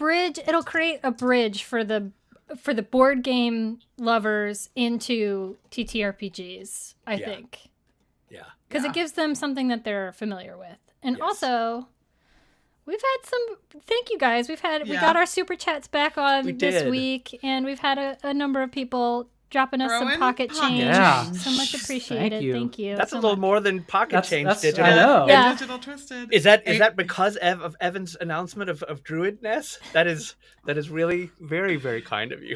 create a bridge for the board game lovers into TTRPGs, I think. Yeah. Because it gives them something that they're familiar with. And also, we've had some, thank you guys. We got our super chats back on this week, and we've had a number of people dropping us some pocket change. Yeah. So much appreciated. Thank you. That's so a little much. more than pocket change. Digital. I know. Yeah. Digital twisted. Is that because of Evan's announcement of druidness? That is really very, very kind of you.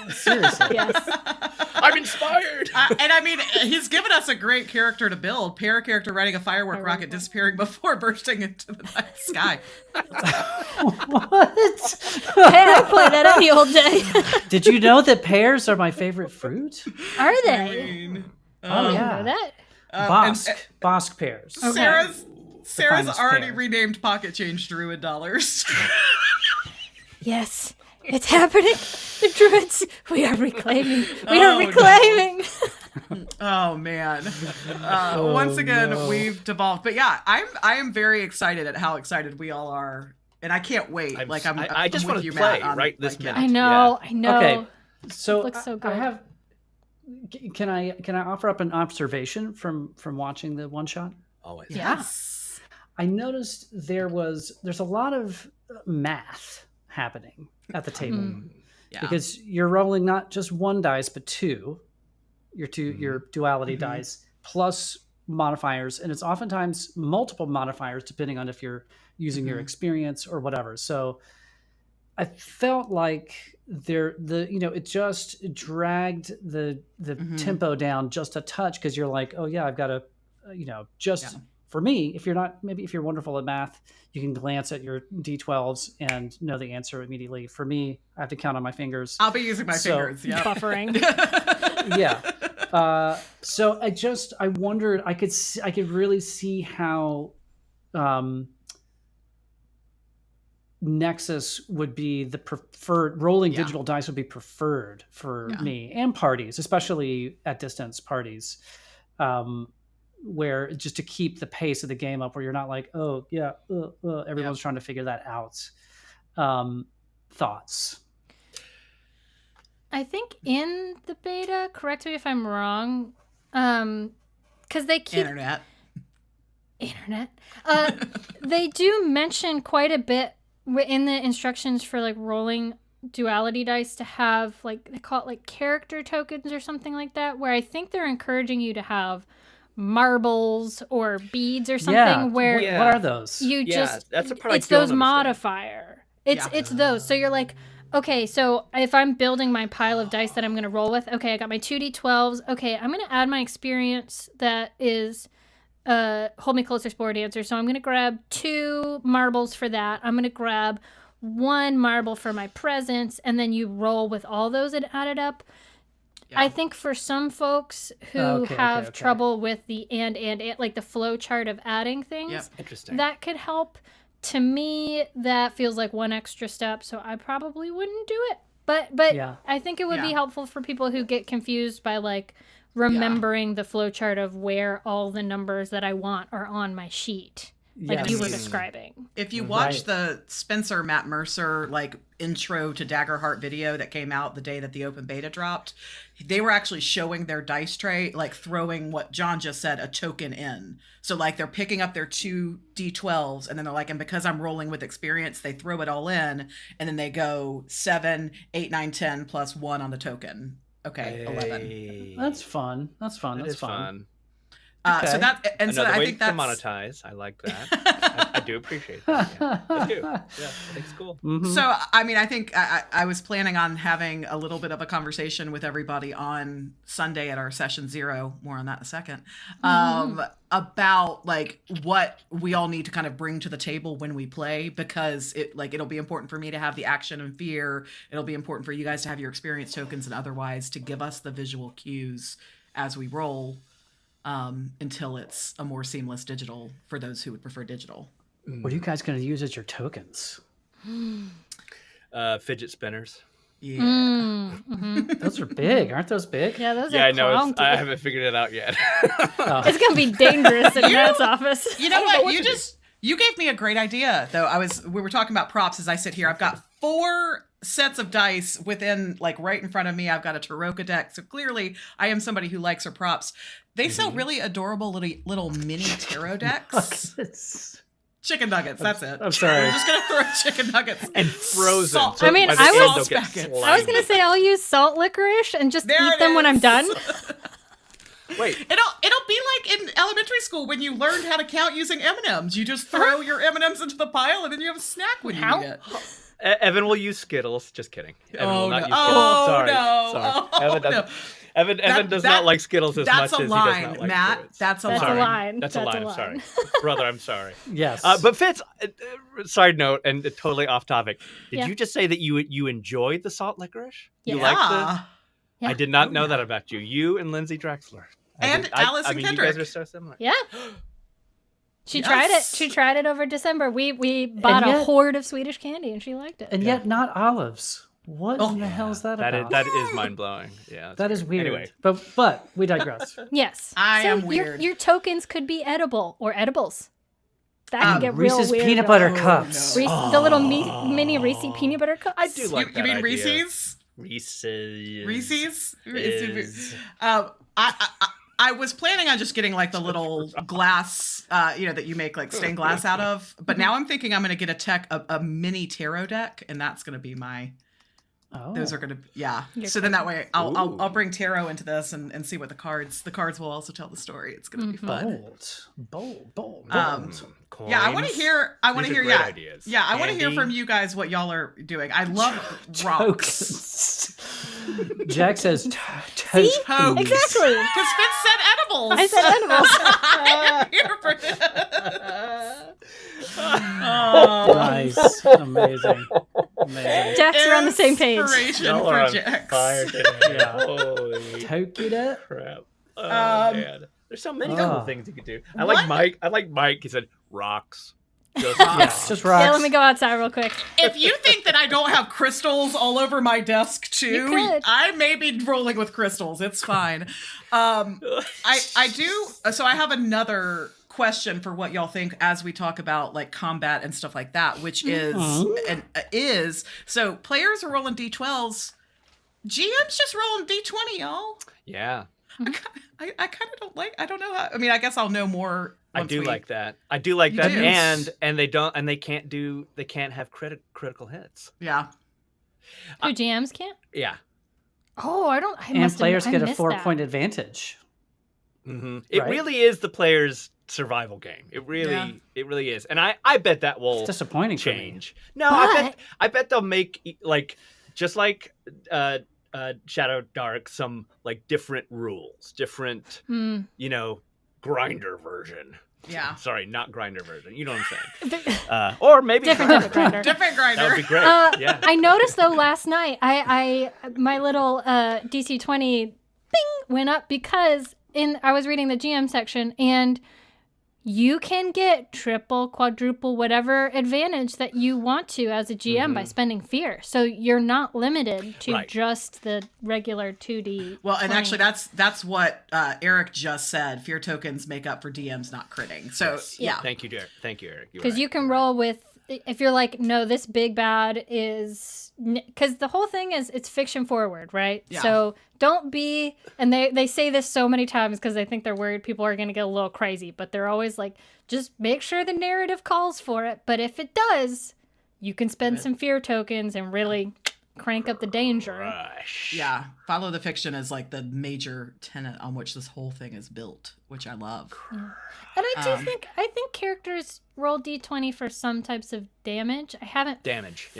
Seriously. Yes. I'm inspired. And I mean, he's given us a great character to build. Pair character riding a firework rocket disappearing before bursting into the night sky. What? Hey, I play that any old day. Did you know that pears are my favorite fruit? Are they? I mean, Oh, yeah. Know that? Bosque pears. Okay. Sarah's finest already pair. renamed pocket change druid dollars. Yes, it's happening. The druids, we are reclaiming. Oh man! Once again, we've devolved. But yeah, I am very excited at how excited we all are, and I can't wait. I just want to you, play Matt, right this minute. I know. Okay, so It looks so good. I have. Can I offer up an observation from watching the one shot? Always. Yes. I noticed there's a lot of math happening at the table Yeah. because you're rolling not just one dice but two, your duality dice plus modifiers, and it's oftentimes multiple modifiers depending on if you're using your experience or whatever. So I felt like it just dragged the tempo down just a touch because you're like, oh yeah, I've got to, for me, if you're wonderful at math, you can glance at your D12s and know the answer immediately. For me, I have to count on my fingers. I'll be using my fingers. Yeah. Buffering. Yeah. So I wondered, I could really see how Nexus would be the preferred, rolling digital dice would be preferred for me and parties, especially at distance parties, where just to keep the pace of the game up, where you're not like, oh yeah, everyone's trying to figure that out. Thoughts? I think in the beta, correct me if I'm wrong, because they keep Internet. They do mention quite a bit in the instructions for like rolling duality dice to have like they call it like character tokens or something like that, where I think they're encouraging you to have marbles or beads or something. Where what are those? That's a part it's those modifier. It's those. So you're like, okay, so if I'm building my pile of dice that I'm going to roll with, okay, I got my 2d12s. Okay, I'm going to add my experience that is hold me closer, spore dancer. So I'm going to grab 2 marbles for that. I'm going to grab 1 marble for my presence, and then you roll with all those and add it up. Yeah. I think for some folks who have trouble with the and like the flow chart of adding things, interesting, that could help. To me, that feels like one extra step, so I probably wouldn't do it. But I think it would be helpful for people who get confused by like remembering the flow chart of where all the numbers that I want are on my sheet. like you were describing. If you watch the Spencer Matt Mercer like intro to Daggerheart video that came out the day that the open beta dropped, they were actually showing their dice tray, like throwing what John just said, a token in. So like they're picking up their 2 D12s and then they're like, and because I'm rolling with experience, they throw it all in and then they go 7, 8, 9, 10 plus 1 on the token. Okay, 11. That's fun. That's fun. That's fun. Okay. So that and another so I way think to that's monetize. I like that. I do appreciate that. Yeah, I do. Yeah, I think it's cool. So I mean, I think I was planning on having a little bit of a conversation with everybody on Sunday at our session 0. More on that in a second. About like what we all need to kind of bring to the table when we play, because it'll be important for me to have the action and fear. It'll be important for you guys to have your experience tokens and otherwise to give us the visual cues as we roll. Until it's a more seamless digital for those who would prefer digital. What are you guys going to use as your tokens? Fidget spinners. Yeah. Those are big. Aren't those big? Yeah, those are I know. clunky. I haven't figured it out yet. It's going to be dangerous in Matt's office. You know what? You gave me a great idea, though. We were talking about props as I sit here. I've got 4 sets of dice within, like, right in front of me. I've got a Taroka deck. So clearly I am somebody who likes her props. They sell really adorable little mini tarot decks. Chicken nuggets, that's it. I'm sorry. I'm just going to throw chicken nuggets. And frozen. Salt. So I mean, by the I end, was- they'll get I was going to say I'll use salt licorice and just eat them when I'm done. Wait. It'll be like in elementary school when you learned how to count using M&Ms. You just throw your M&Ms into the pile and then you have a snack when you eat it. Evan will use Skittles. Just kidding. Evan will not use Skittles. Oh, Sorry. no. Sorry. Oh, Evan doesn't. Evan does not like Skittles as much as he does not like Matt. fruits. That's a That's line. a line. That's a line. I'm sorry. Brother, I'm sorry. Yes. But Fitz, side note, and totally off topic. Did Yeah. you just say that you enjoyed the salt licorice? You Yeah. liked the... Yeah. I did not know that about you. You and Lindsay Drexler. And Allison I mean, Kendrick. you guys are so similar. Yeah. She Yes. tried it. She tried it over December. We bought a hoard of Swedish candy and she liked it. And yet not olives. What in the hell is that about? That is mind blowing. Yeah, that is weird. Anyway, but we digress. Yes. I am weird. Your tokens could be edible or edibles. That can get real Reese's weird. peanut butter cups. No. The little mini Reese peanut butter cups. I do like that. You mean idea. Reese's? Reese's. I was planning on just getting like the little glass, that you make like stained glass out of. But now I'm thinking I'm going to get a mini tarot deck, and that's going to be my. Oh. Those are going to so then that way I'll bring tarot into this and see what the cards will also tell the story. It's going to be fun. Bold. Yeah, I want to hear. Ideas. Yeah, I want to hear from you guys what y'all are doing. I love rocks. Jack says Exactly. Because Fitz said edibles. I said edibles. I am here for Nice. Amazing. Jax are on the same page. Inspiration for Jax. Toke'ns. Crap. Oh man. There's so many cool things you could do. I like Mike. He said rocks. Just rocks. Just rocks. Yeah, let me go outside real quick. If you think that I don't have crystals all over my desk too, You could. I may be rolling with crystals. It's fine. I do. So I have another question for what y'all think as we talk about like combat and stuff like that, which is so players are rolling D12s. GM's just rolling D20, y'all. Yeah. I kind of don't like. I don't know how. I mean, I guess I'll know more. I do like that. You do? And they can't have critical hits. Yeah. Your GMs can't? Yeah. Oh, And players get a 4-point advantage. Mm-hmm. It really is the player's survival game. It really is. And I bet that will It's disappointing change. For me. No, I bet they'll make like just like Shadow Dark some like different rules, different grinder version. Yeah. Sorry, not grinder version. You know what I'm saying? Or maybe different grinder. Different grinder. That would be great. Yeah. I noticed though last night, my little DC 20 bing went up because I was reading the GM section and you can get triple, quadruple, whatever advantage that you want to as a GM by spending fear. So you're not limited to just the regular 2D. Well, and actually that's what Eric just said. Fear tokens make up for DMs not critting. So yeah. Thank you, Eric. Because you can roll with, if you're like, no, this big bad is, because the whole thing is it's fiction forward, right? Yeah. So don't be, and they say this so many times because they think they're worried people are going to get a little crazy, but they're always like, just make sure the narrative calls for it. But if it does, you can spend some fear tokens and really crank up the danger. Rush. Yeah, follow the fiction is like the major tenet on which this whole thing is built, which I love. And I think characters roll d20 for some types of damage. I haven't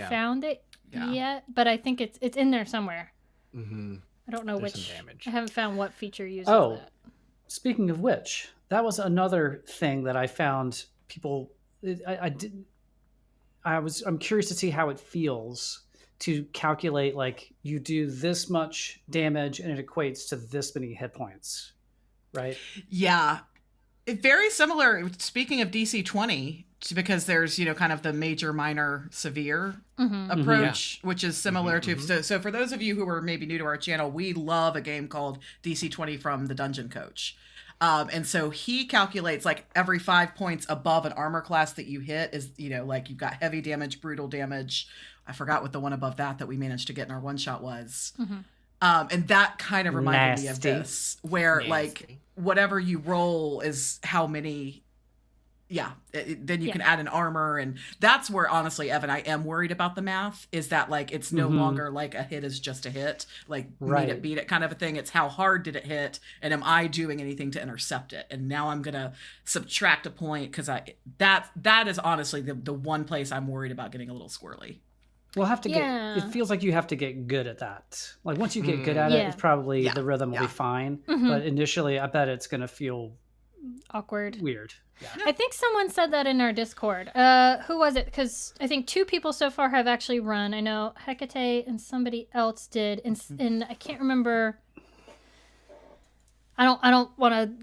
found it yet, but I think it's in there somewhere. Mm-hmm. I don't know There's which. some damage. I haven't found what feature uses that. Speaking of which, that was another thing that I found people. I'm curious to see how it feels to calculate, like, you do this much damage and it equates to this many hit points, right? Yeah. Very similar, speaking of DC 20, because there's, kind of the major, minor, severe approach, which is similar to... So for those of you who are maybe new to our channel, we love a game called DC 20 from the Dungeon Coach. And so he calculates like every 5 points above an armor class that you hit is, like you've got heavy damage, brutal damage. I forgot what the one above that we managed to get in our one shot was. And that kind of reminded me of this, where like whatever you roll is how many. Yeah, then you can add an armor, and that's where honestly, Evan, I am worried about the math. Is that like it's no longer like a hit is just a hit, like meet it, beat it kind of a thing. It's how hard did it hit, and am I doing anything to intercept it? And now I'm gonna subtract a point because that is honestly the one place I'm worried about getting a little squirrely. We'll have to get, it feels like you have to get good at that. Like once you get good at it, it's probably the rhythm will be fine. But initially, I bet it's going to feel awkward. Weird. Yeah. I think someone said that in our Discord. Who was it? Because I think 2 people so far have actually run. I know Hecate and somebody else did. And I can't remember. I don't want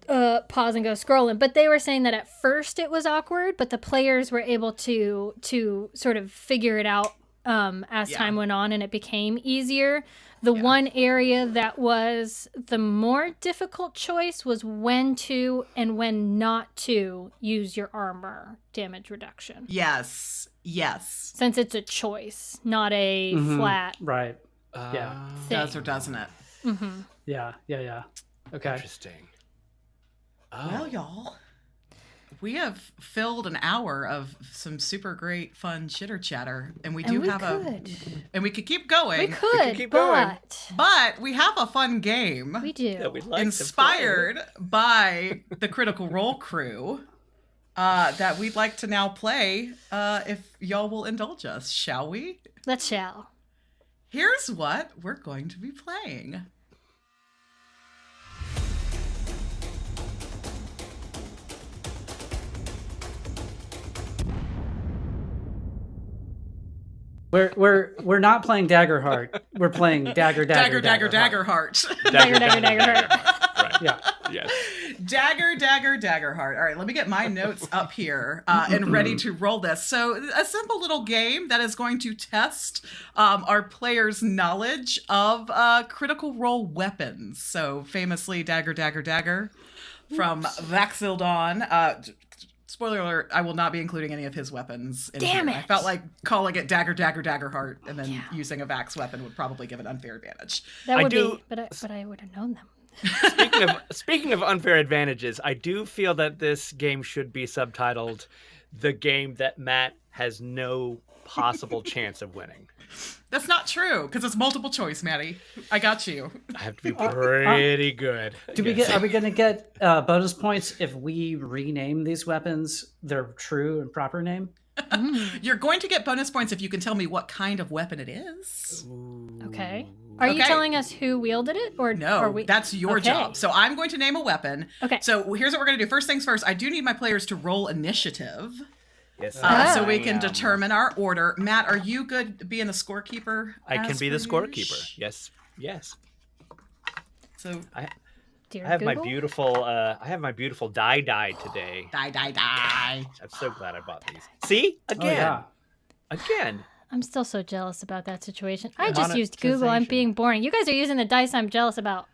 to pause and go scrolling, but they were saying that at first it was awkward, but the players were able to sort of figure it out as time went on, and it became easier. The one area that was the more difficult choice was when to and when not to use your armor damage reduction. Yes. Since it's a choice, not a flat thing. Does or doesn't it? Yeah. Okay. Interesting. Well, y'all, we have filled an hour of some super great fun chitter chatter, and we could keep going. We could keep going. But we have a fun game. We do. That we'd like inspired by the Critical Role crew that we'd like to now play. If y'all will indulge us, shall we? Let's shall. Here's what we're going to be playing. We're not playing Daggerheart. We're playing Daggerheart. Daggerheart. Daggerheart. Right. Yeah. Yes. Daggerheart. All right, let me get my notes up here and ready to roll this. So a simple little game that is going to test our players' knowledge of Critical Role weapons. So famously, Dagger from Vaxildon. Spoiler alert, I will not be including any of his weapons in Damn here. it. I felt like calling it Daggerheart and then using a Vax weapon would probably give an unfair advantage. That would be, but I would have known them. Speaking of unfair advantages, I do feel that this game should be subtitled "The Game That Matt Has No Possible Chance of Winning." That's not true, because it's multiple choice, Maddie. I got you. I have to be pretty good. Are we going to get bonus points if we rename these weapons their true and proper name? You're going to get bonus points if you can tell me what kind of weapon it is. Okay. Are you telling us who wielded it, or no? That's your job. So I'm going to name a weapon. Okay. So here's what we're going to do. First things first. I do need my players to roll initiative. Yes. So we can determine our order. Matt, are you good being the scorekeeper? I can be the scorekeeper. Yes. So Dear I have Google? my beautiful dye today. Die. I'm so glad I bought these. See? Again. Again. I'm still so jealous about that situation. I just used Google. I'm being boring. You guys are using the dice I'm jealous about.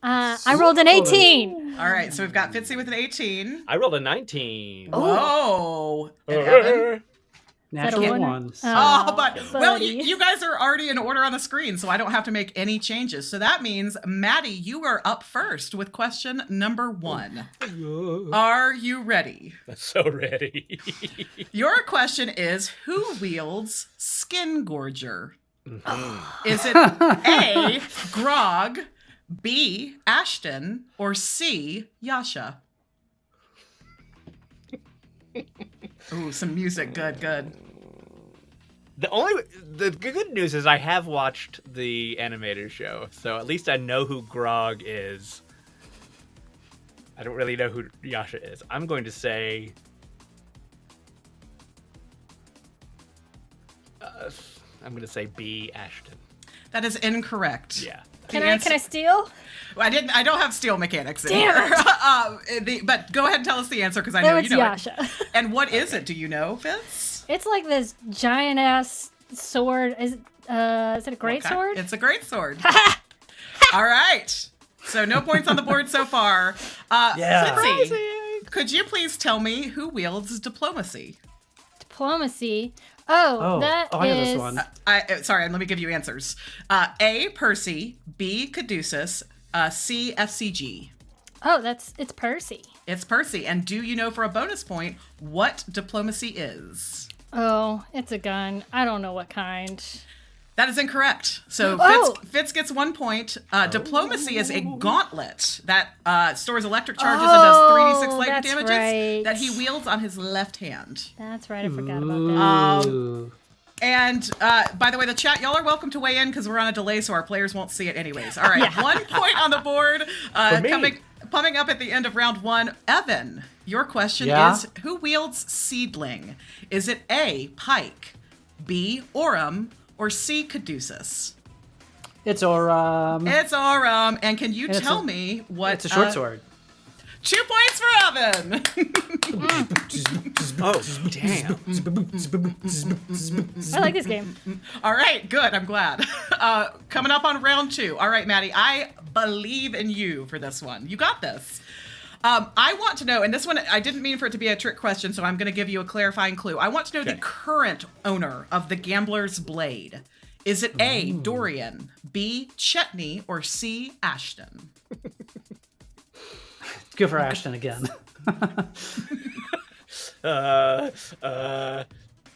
I rolled an 18. All right, so we've got Fitzy with an 18. I rolled a 19. Oh. And Evan? Natural ones. Well, you guys are already in order on the screen, so I don't have to make any changes. So that means, Maddie, you are up first with question number 1. Are you ready? I'm so ready. Your question is, who wields Skin Gorger? Mm-hmm. Is it A, Grog, B, Ashton, or C, Yasha? Ooh, some music. Good. The good news is I have watched the animated show, so at least I know who Grog is. I don't really know who Yasha is. I'm going to say... B, Ashton. That is incorrect. Yeah. Can I steal? I don't have steal mechanics in Damn here. But go ahead and tell us the answer because I know you know Yasha. it. And what is it? Do you know, Fitz? It's like this giant ass sword. Is it a great sword? It's a great sword. All right. So no points on the board so far. Fitzy, could you please tell me who wields diplomacy? Diplomacy. That I know is... this one. Sorry, let me give you answers. A, Percy. B, Caduceus. C, FCG. Oh, it's Percy. It's Percy. And do you know, for a bonus point, what diplomacy is? Oh, it's a gun. I don't know what kind. That is incorrect. So Fitz gets 1 point. Diplomacy is a gauntlet that stores electric charges and does 3d6 lightning damages that he wields on his left hand. That's right. I forgot about that. And by the way, the chat, y'all are welcome to weigh in because we're on a delay, so our players won't see it anyways. All right, 1 point on the board. Coming up at the end of round 1. Evan, your question is, who wields Seedling? Is it A, Pike, B, Orem, or C, Caduceus? It's Orem. It's Orem. And can you tell me what... It's a short sword. 2 points for Evan. Oh, damn. I like this game. All right, good. I'm glad. Coming up on round 2. All right, Maddie, I believe in you for this one. You got this. I want to know, and this one, I didn't mean for it to be a trick question, so I'm going to give you a clarifying clue. I want to know the current owner of the Gambler's Blade. Is it A, Dorian, B, Chetney, or C, Ashton? Go for Ashton again.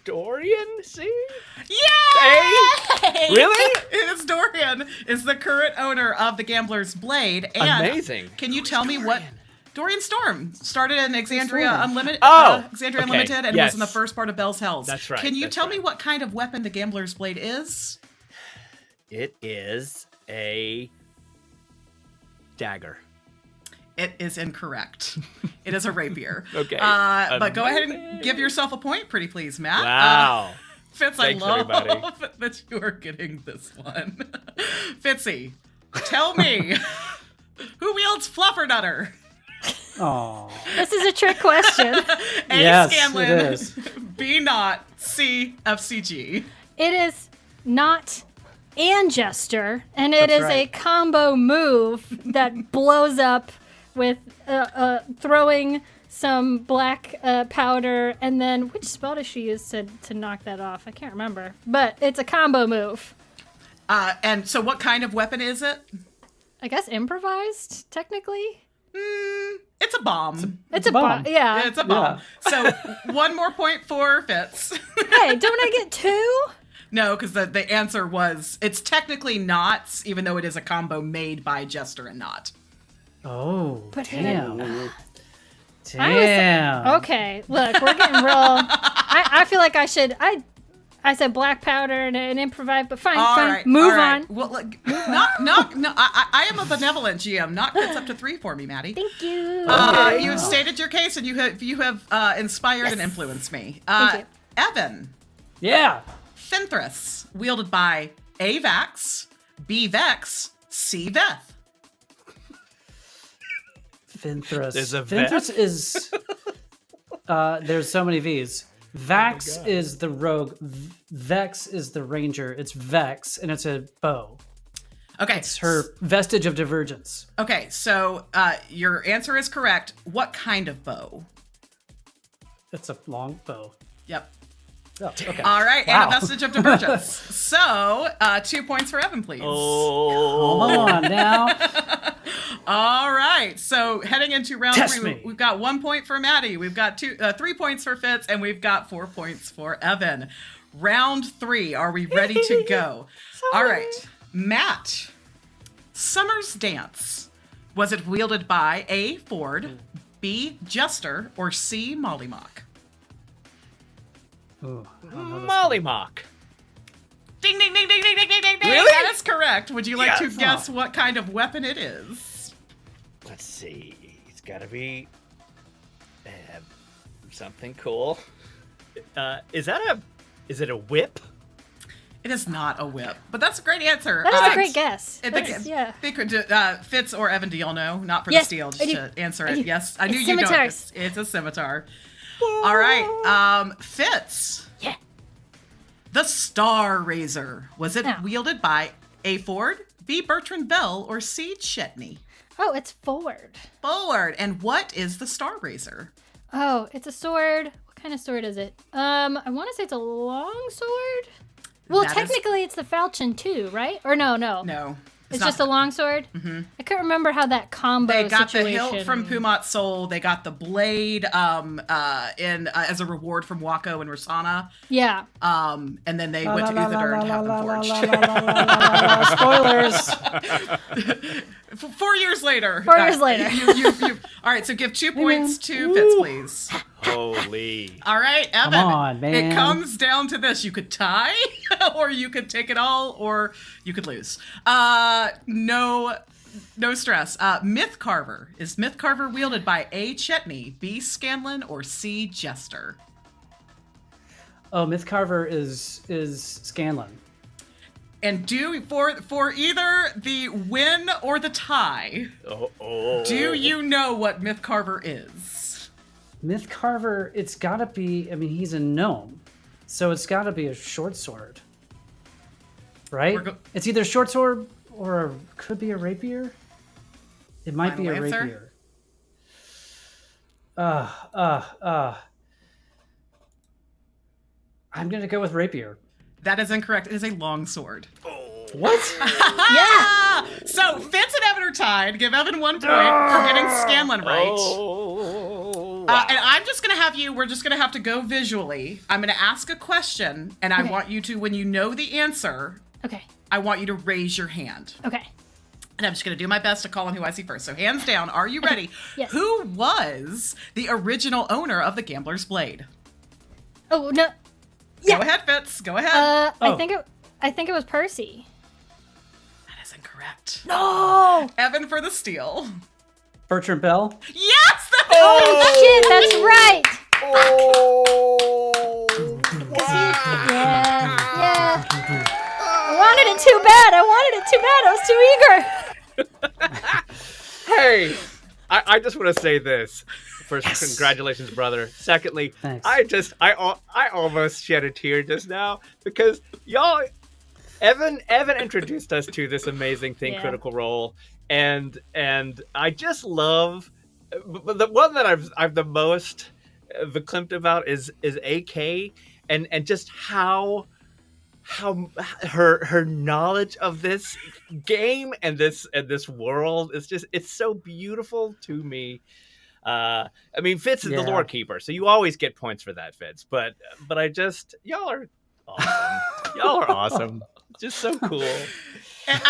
Dorian, see? Yay! Really? It's Dorian is the current owner of the Gambler's Blade. And amazing. Can you tell me what... Dorian Storm started in Exandria Unlimited, Unlimited, and was in the first part of Bell's Hells. That's right. Can you tell me what kind of weapon the Gambler's Blade is? It is a dagger. It is incorrect. It is a rapier. Okay. But go ahead and give yourself a point, pretty please, Matt. Wow. Fitz, Thanks, I love everybody. that you are getting this one. Fitzy, tell me, who wields Fluffernutter? Oh. This is a trick question. A, yes, Scanlan. it is. B, not. C, FCG. It is not and Jester, and it is a combo move that blows up with throwing some black powder, and then which spell does she use to knock that off? I can't remember, but it's a combo move. And so what kind of weapon is it? I guess improvised, technically. It's a bomb. It's a bomb. Yeah. It's a bomb. So 1 more point for Fitz. Hey, don't I get 2? No, because the answer was, it's technically not, even though it is a combo made by Jester and Not. Oh, but damn. Okay, look, we're getting real. I feel like I should. I said black powder and improvise, but fine, Right, move on. Well, look, I am a benevolent GM. Knock gets up to 3 for me, Maddie. Thank you. You have stated your case, and you have inspired and influenced me. Thank you. Evan. Yeah. Fenthras, wielded by A, Vax, B, Vex, C, Veth. Vinthras. There's a Vinthras is. There's so many V's. Vax is the rogue. Vex is the ranger. It's Vex, and it's a bow. Okay. It's her vestige of divergence. Okay, so your answer is correct. What kind of bow? It's a long bow. Yep. Oh, okay. All right, Wow. and a vestige of divergence. So, 2 points for Evan, please. Oh, Come on now. All right, so heading into round Test 3, me. we've got 1 point for Maddie, we've got 3 points for Fitz, and we've got 4 points for Evan. Round 3, are we ready to go? All right, Matt. Summer's Dance. Was it wielded by A, Ford, B, Jester, or C, Mollymock? Ooh, Mollymock. Ding, ding, ding, ding, ding, ding, ding, ding, ding. Really? That is correct. Would you like to Yes. guess what kind of weapon it is? Let's see. It's got to be something cool. Is it a whip? It is not a whip, but that's a great answer. That is a great guess. Yeah. They could do, Fitz or Evan, do y'all know? Not for Yes, the steal, just I do. to answer I it. do. Yes, I knew It's you know it. scimitars. It's a scimitar. All right, Fitz. Yeah. The Star Razor. Was it Oh. wielded by A, Ford, B, Bertrand Bell, or C, Chetney? Oh, it's Ford. Forward. And what is the Star Razor? Oh, it's a sword. What kind of sword is it? I want to say it's a long sword. Well, That is- technically it's the falchion too, right? Or no. No. It's not- just a long sword? Mm-hmm. I couldn't remember how that combo They got situation... the hilt from Pumat Soul. They got the blade as a reward from Wako and Rasana. Yeah. And then they went to Uther and had them forged. Spoilers. 4 years later. 4 years later. All right, so give 2 points to Fitz, please. Holy. All right, Evan. Come on, man. It comes down to this. You could tie, or you could take it all, or you could lose. No stress. Myth Carver. Is Myth Carver wielded by A, Chetney, B, Scanlan, or C, Jester? Oh, Myth Carver is Scanlan. And for either the win or the tie, do you know what Myth Carver is? Myth Carver, it's gotta be, I mean, he's a gnome. So it's gotta be a short sword. Right? It's either short sword or could be a rapier. It might be a Final answer? rapier. I'm gonna go with rapier. That is incorrect. It is a long sword. What? Yeah! So Fitz and Evan are tied. Give Evan 1 point for getting Scanlan right. And I'm just going to have we're just going to have to go visually. I'm going to ask a question, and I want you to, when you know the answer, Okay. I want you to raise your hand. Okay. And I'm just going to do my best to call on who I see first. So hands down, are you ready? Yes. Who was the original owner of the Gambler's Blade? Oh, no. Yeah. Go ahead, Fitz. Go ahead. I think it was Percy. That is incorrect. No! Evan for the steal. Bertrand Bell? Yes! Oh, shit, that's right! Oh. Yeah. I wanted it too bad. I was too eager. Hey, I just want to say this. First, congratulations, brother. Secondly, Thanks. I almost shed a tear just now because y'all, Evan introduced us to this amazing thing, Yeah. Critical Role, and I just love. But the one that I've the most verklempt about is AK, and just how her knowledge of this game and this world is just, it's so beautiful to me. I mean, Fitz is the lore keeper, so you always get points for that, Fitz. But I just, y'all are awesome. Y'all are awesome. Just so cool. And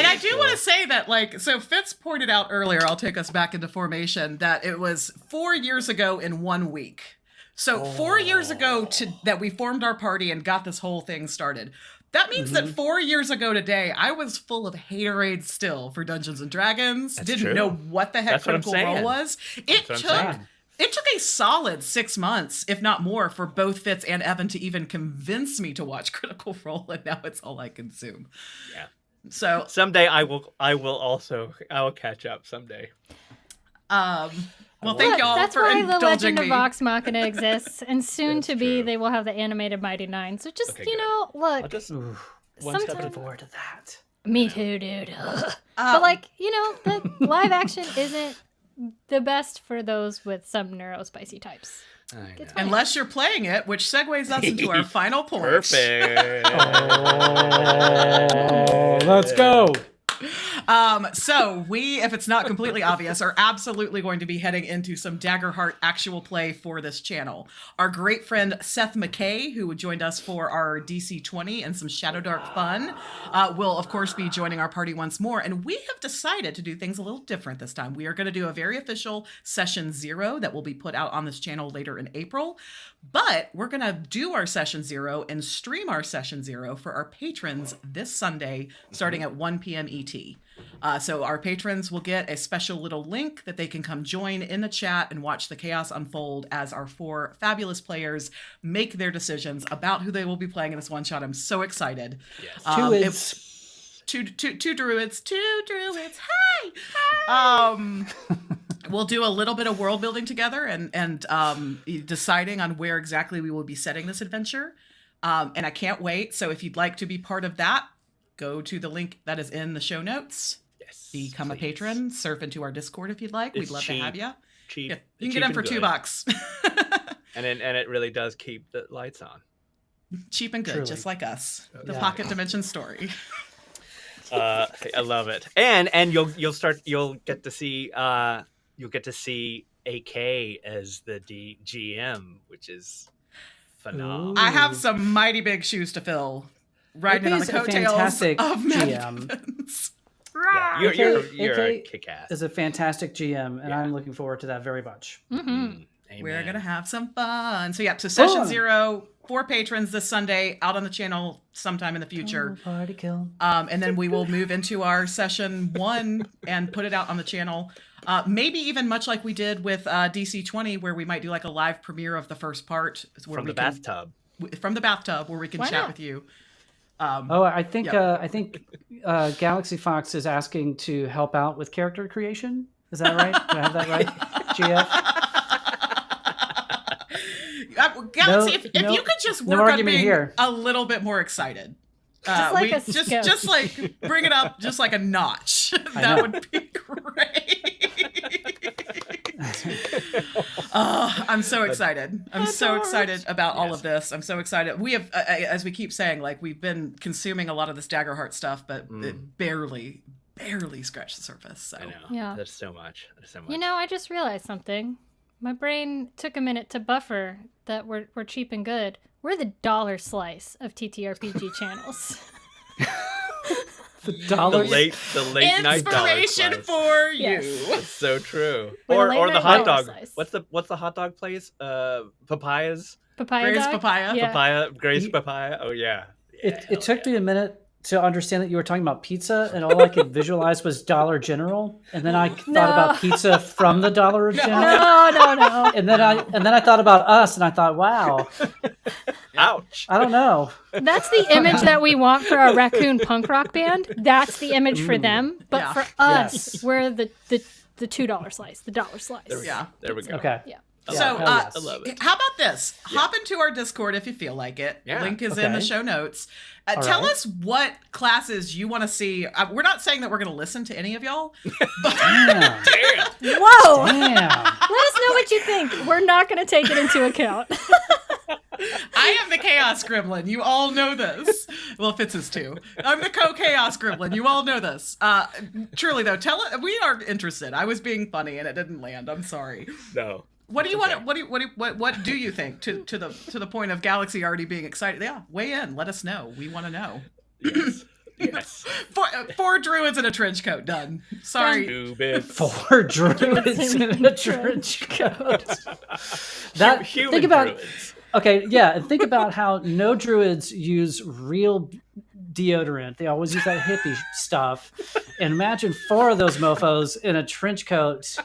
I do want to say that, like, so Fitz pointed out earlier, I'll take us back into formation, that it was 4 years ago in 1 week. So 4 years ago that we formed our party and got this whole thing started. That means that 4 years ago today, I was full of haterade still for Dungeons and Dragons. Didn't true. know what the heck That's what I'm Critical Role saying. was. That's what I'm saying. It took a solid 6 months, if not more, for both Fitz and Evan to even convince me to watch Critical Role, and now it's all I consume. Yeah. So Someday I will catch up someday. Well, thank y'all that's for why indulging the Legend me. of Vox Machina exists, and soon to be true. they will have the animated Mighty Nine. So just Okay, you good. know, look. I'll just one Sometimes- step at a Looking time. forward to that. Me too, dude. But like, you know, the live action isn't the best for those with some neurospicy types. I know. It's fine. Unless you're playing it, which segues us into our final point. Perfect. Let's go. So we, if it's not completely obvious, are absolutely going to be heading into some Daggerheart actual play for this channel. Our great friend Seth McKay, who joined us for our DC 20 and some Shadow Dark fun, will of course be joining our party once more. And we have decided to do things a little different this time. We are going to do a very official session 0 that will be put out on this channel later in April. But we're going to do our session 0 and stream our session 0 for our patrons this Sunday, starting at 1 p.m. ET. So our patrons will get a special little link that they can come join in the chat and watch the chaos unfold as our 4 fabulous players make their decisions about who they will be playing in this one shot. I'm so excited. Yes. Two druids. Hey! We'll do a little bit of world building together and deciding on where exactly we will be setting this adventure. And I can't wait. So if you'd like to be part of that, go to the link that is in the show notes. Yes. Become please. a patron. Surf into our Discord if you'd like. It's We'd love cheap. to have you. Cheap. Yeah, you can cheap get them for and good. $2. And it really does keep the lights on. Cheap and good, Truly. just like us. The Yeah. Pocket Dimension story. I love it. And you'll get to see AK as the GM, which is phenomenal. I have some mighty big shoes to fill. Riding in on the AK's a coattails fantastic of Magic GM. Events. Yeah, you're a AK kick-ass. is a fantastic GM, and Yeah. I'm looking forward to that very much. Amen. We're gonna have some fun. So so session Fun. 0 for patrons this Sunday out on the channel sometime in the future. Party kill. And then we will move into our session 1 and put it out on the channel. Maybe even much like we did with DC 20, where we might do like a live premiere of the first part where From we the bathtub. from the bathtub, where we can Why chat not? with you. I think yeah. Galaxy Fox is asking to help out with character creation. Is that right? Do I have that right, GF? Galaxy, No- if no- you could just no work on argument being here. a little bit more excited. Just like a scout. just like bring it up just like a notch. I That know. would be great. I'm so excited. I'm so excited about all of this. I'm so excited. We have, as we keep saying, like we've been consuming a lot of this Daggerheart stuff, but it barely scratched the surface. So I know. Yeah. There's so much. You know, I just realized something. My brain took a minute to buffer that we're cheap and good. We're the dollar slice of TTRPG channels. The the dollar. late night dollar inspiration slice. for you. Yes. It's so true. We're Or the the late hot night dog. dollar slice. What's the hot dog place? Papayas. Papaya Grace dog? papaya. Yeah. Papaya. Grace Ye- papaya. Oh yeah. It took me a minute to understand that you were talking about pizza, and all I could visualize was Dollar General, and then I thought about pizza from the Dollar General, No. and then I thought about us, and I thought, wow, Ouch. I don't know. That's the image that we want for our raccoon punk rock band. That's the image for them. But Yeah. for us, Yes. we're the $2 slice, the dollar slice. Yeah. There we go. Okay. Yeah. Yeah, So, hell yes. I love it. how about this? Hop into our Discord if you feel like it. Yeah. Link is in the Okay. show notes. All Tell right. us what classes you want to see. We're not saying that we're going to listen to any of y'all. Damn. Whoa! Damn. Let us know what you think. We're not going to take it into account. I am the Chaos Gremlin. You all know this. Well, Fitz is too. I'm the co-Chaos Gremlin. You all know this. Truly, though, we are interested. I was being funny and it didn't land. I'm sorry. No. What do you Okay. want? What do you think to the point of Galaxy already being excited? Yeah, weigh in. Let us know. We want to know. Yes. Yes. Four druids in a trench coat. Done. Sorry. Stupid. 4 druids in a trench coat. That Human think about. druids. Okay, yeah, and think about how no druids use real deodorant. They always use that hippie stuff. And imagine 4 of those mofos in a trench coat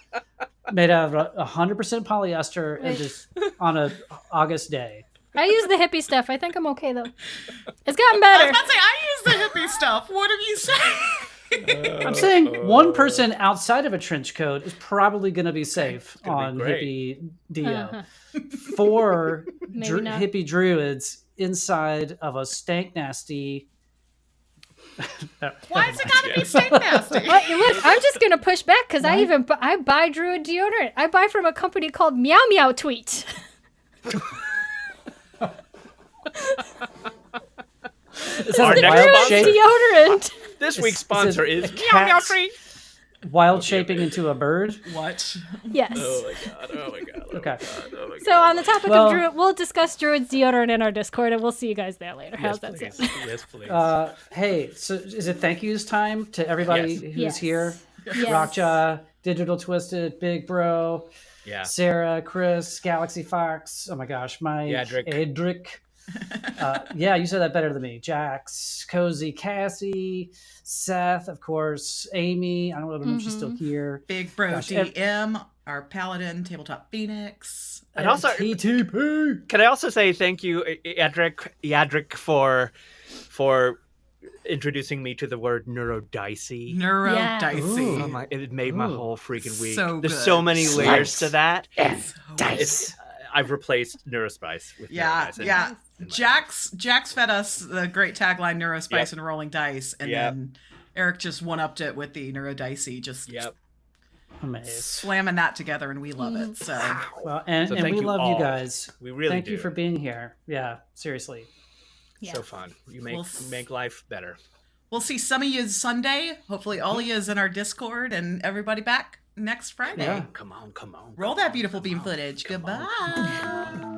made out of 100% polyester and just on a August day. I use the hippie stuff. I think I'm okay, though. It's gotten I was better. about to say I use the hippie stuff. What have you said? I'm saying one person outside of a trench coat is probably going to be safe on hippie Dio. 4 hippie druids inside of a stank nasty. Why is it gotta be stank nasty? Look, I'm just gonna push back because I buy druid deodorant. I buy from a company called Meow Meow Tweet. Our next sponsor, deodorant. This week's sponsor is Meow Meow Tweet. Wild shaping into a bird? What? Yes. Oh my god. Okay. So on the topic of druid, we'll discuss druid's deodorant in our Discord, and we'll see you guys there later. How's that sound? Yes, please. Hey, so is it thank yous time to everybody who's here? Yes. Rockjaw, Digital Twisted, Big Bro, Sarah, Chris, Galaxy Fox. Oh my gosh, Mike, Edric. You said that better than me. Jax, Cozy, Cassie, Seth, of course, Amy. I don't know if she's still here. Big Bro DM, our Paladin, Tabletop Phoenix, and also TTP. Can I also say thank you, Yadric, for introducing me to the word neurodicey. Neurodicey. Oh my, it made my whole freaking week. So There's good. so many layers to that. Dice. I've replaced Neurospice with Neurodicey. Yeah. Jax fed us the great tagline Neurospice and Rolling Dice, and then Eric just one-upped it with the Neurodicey, just slamming that together, and we love it. So and we love you guys. We really thank you for being here. Yeah, seriously. So fun. You make life better. We'll see some of you Sunday. Hopefully all of you is in our Discord, and everybody back next Friday. Come on. Roll that beautiful beam footage. Goodbye.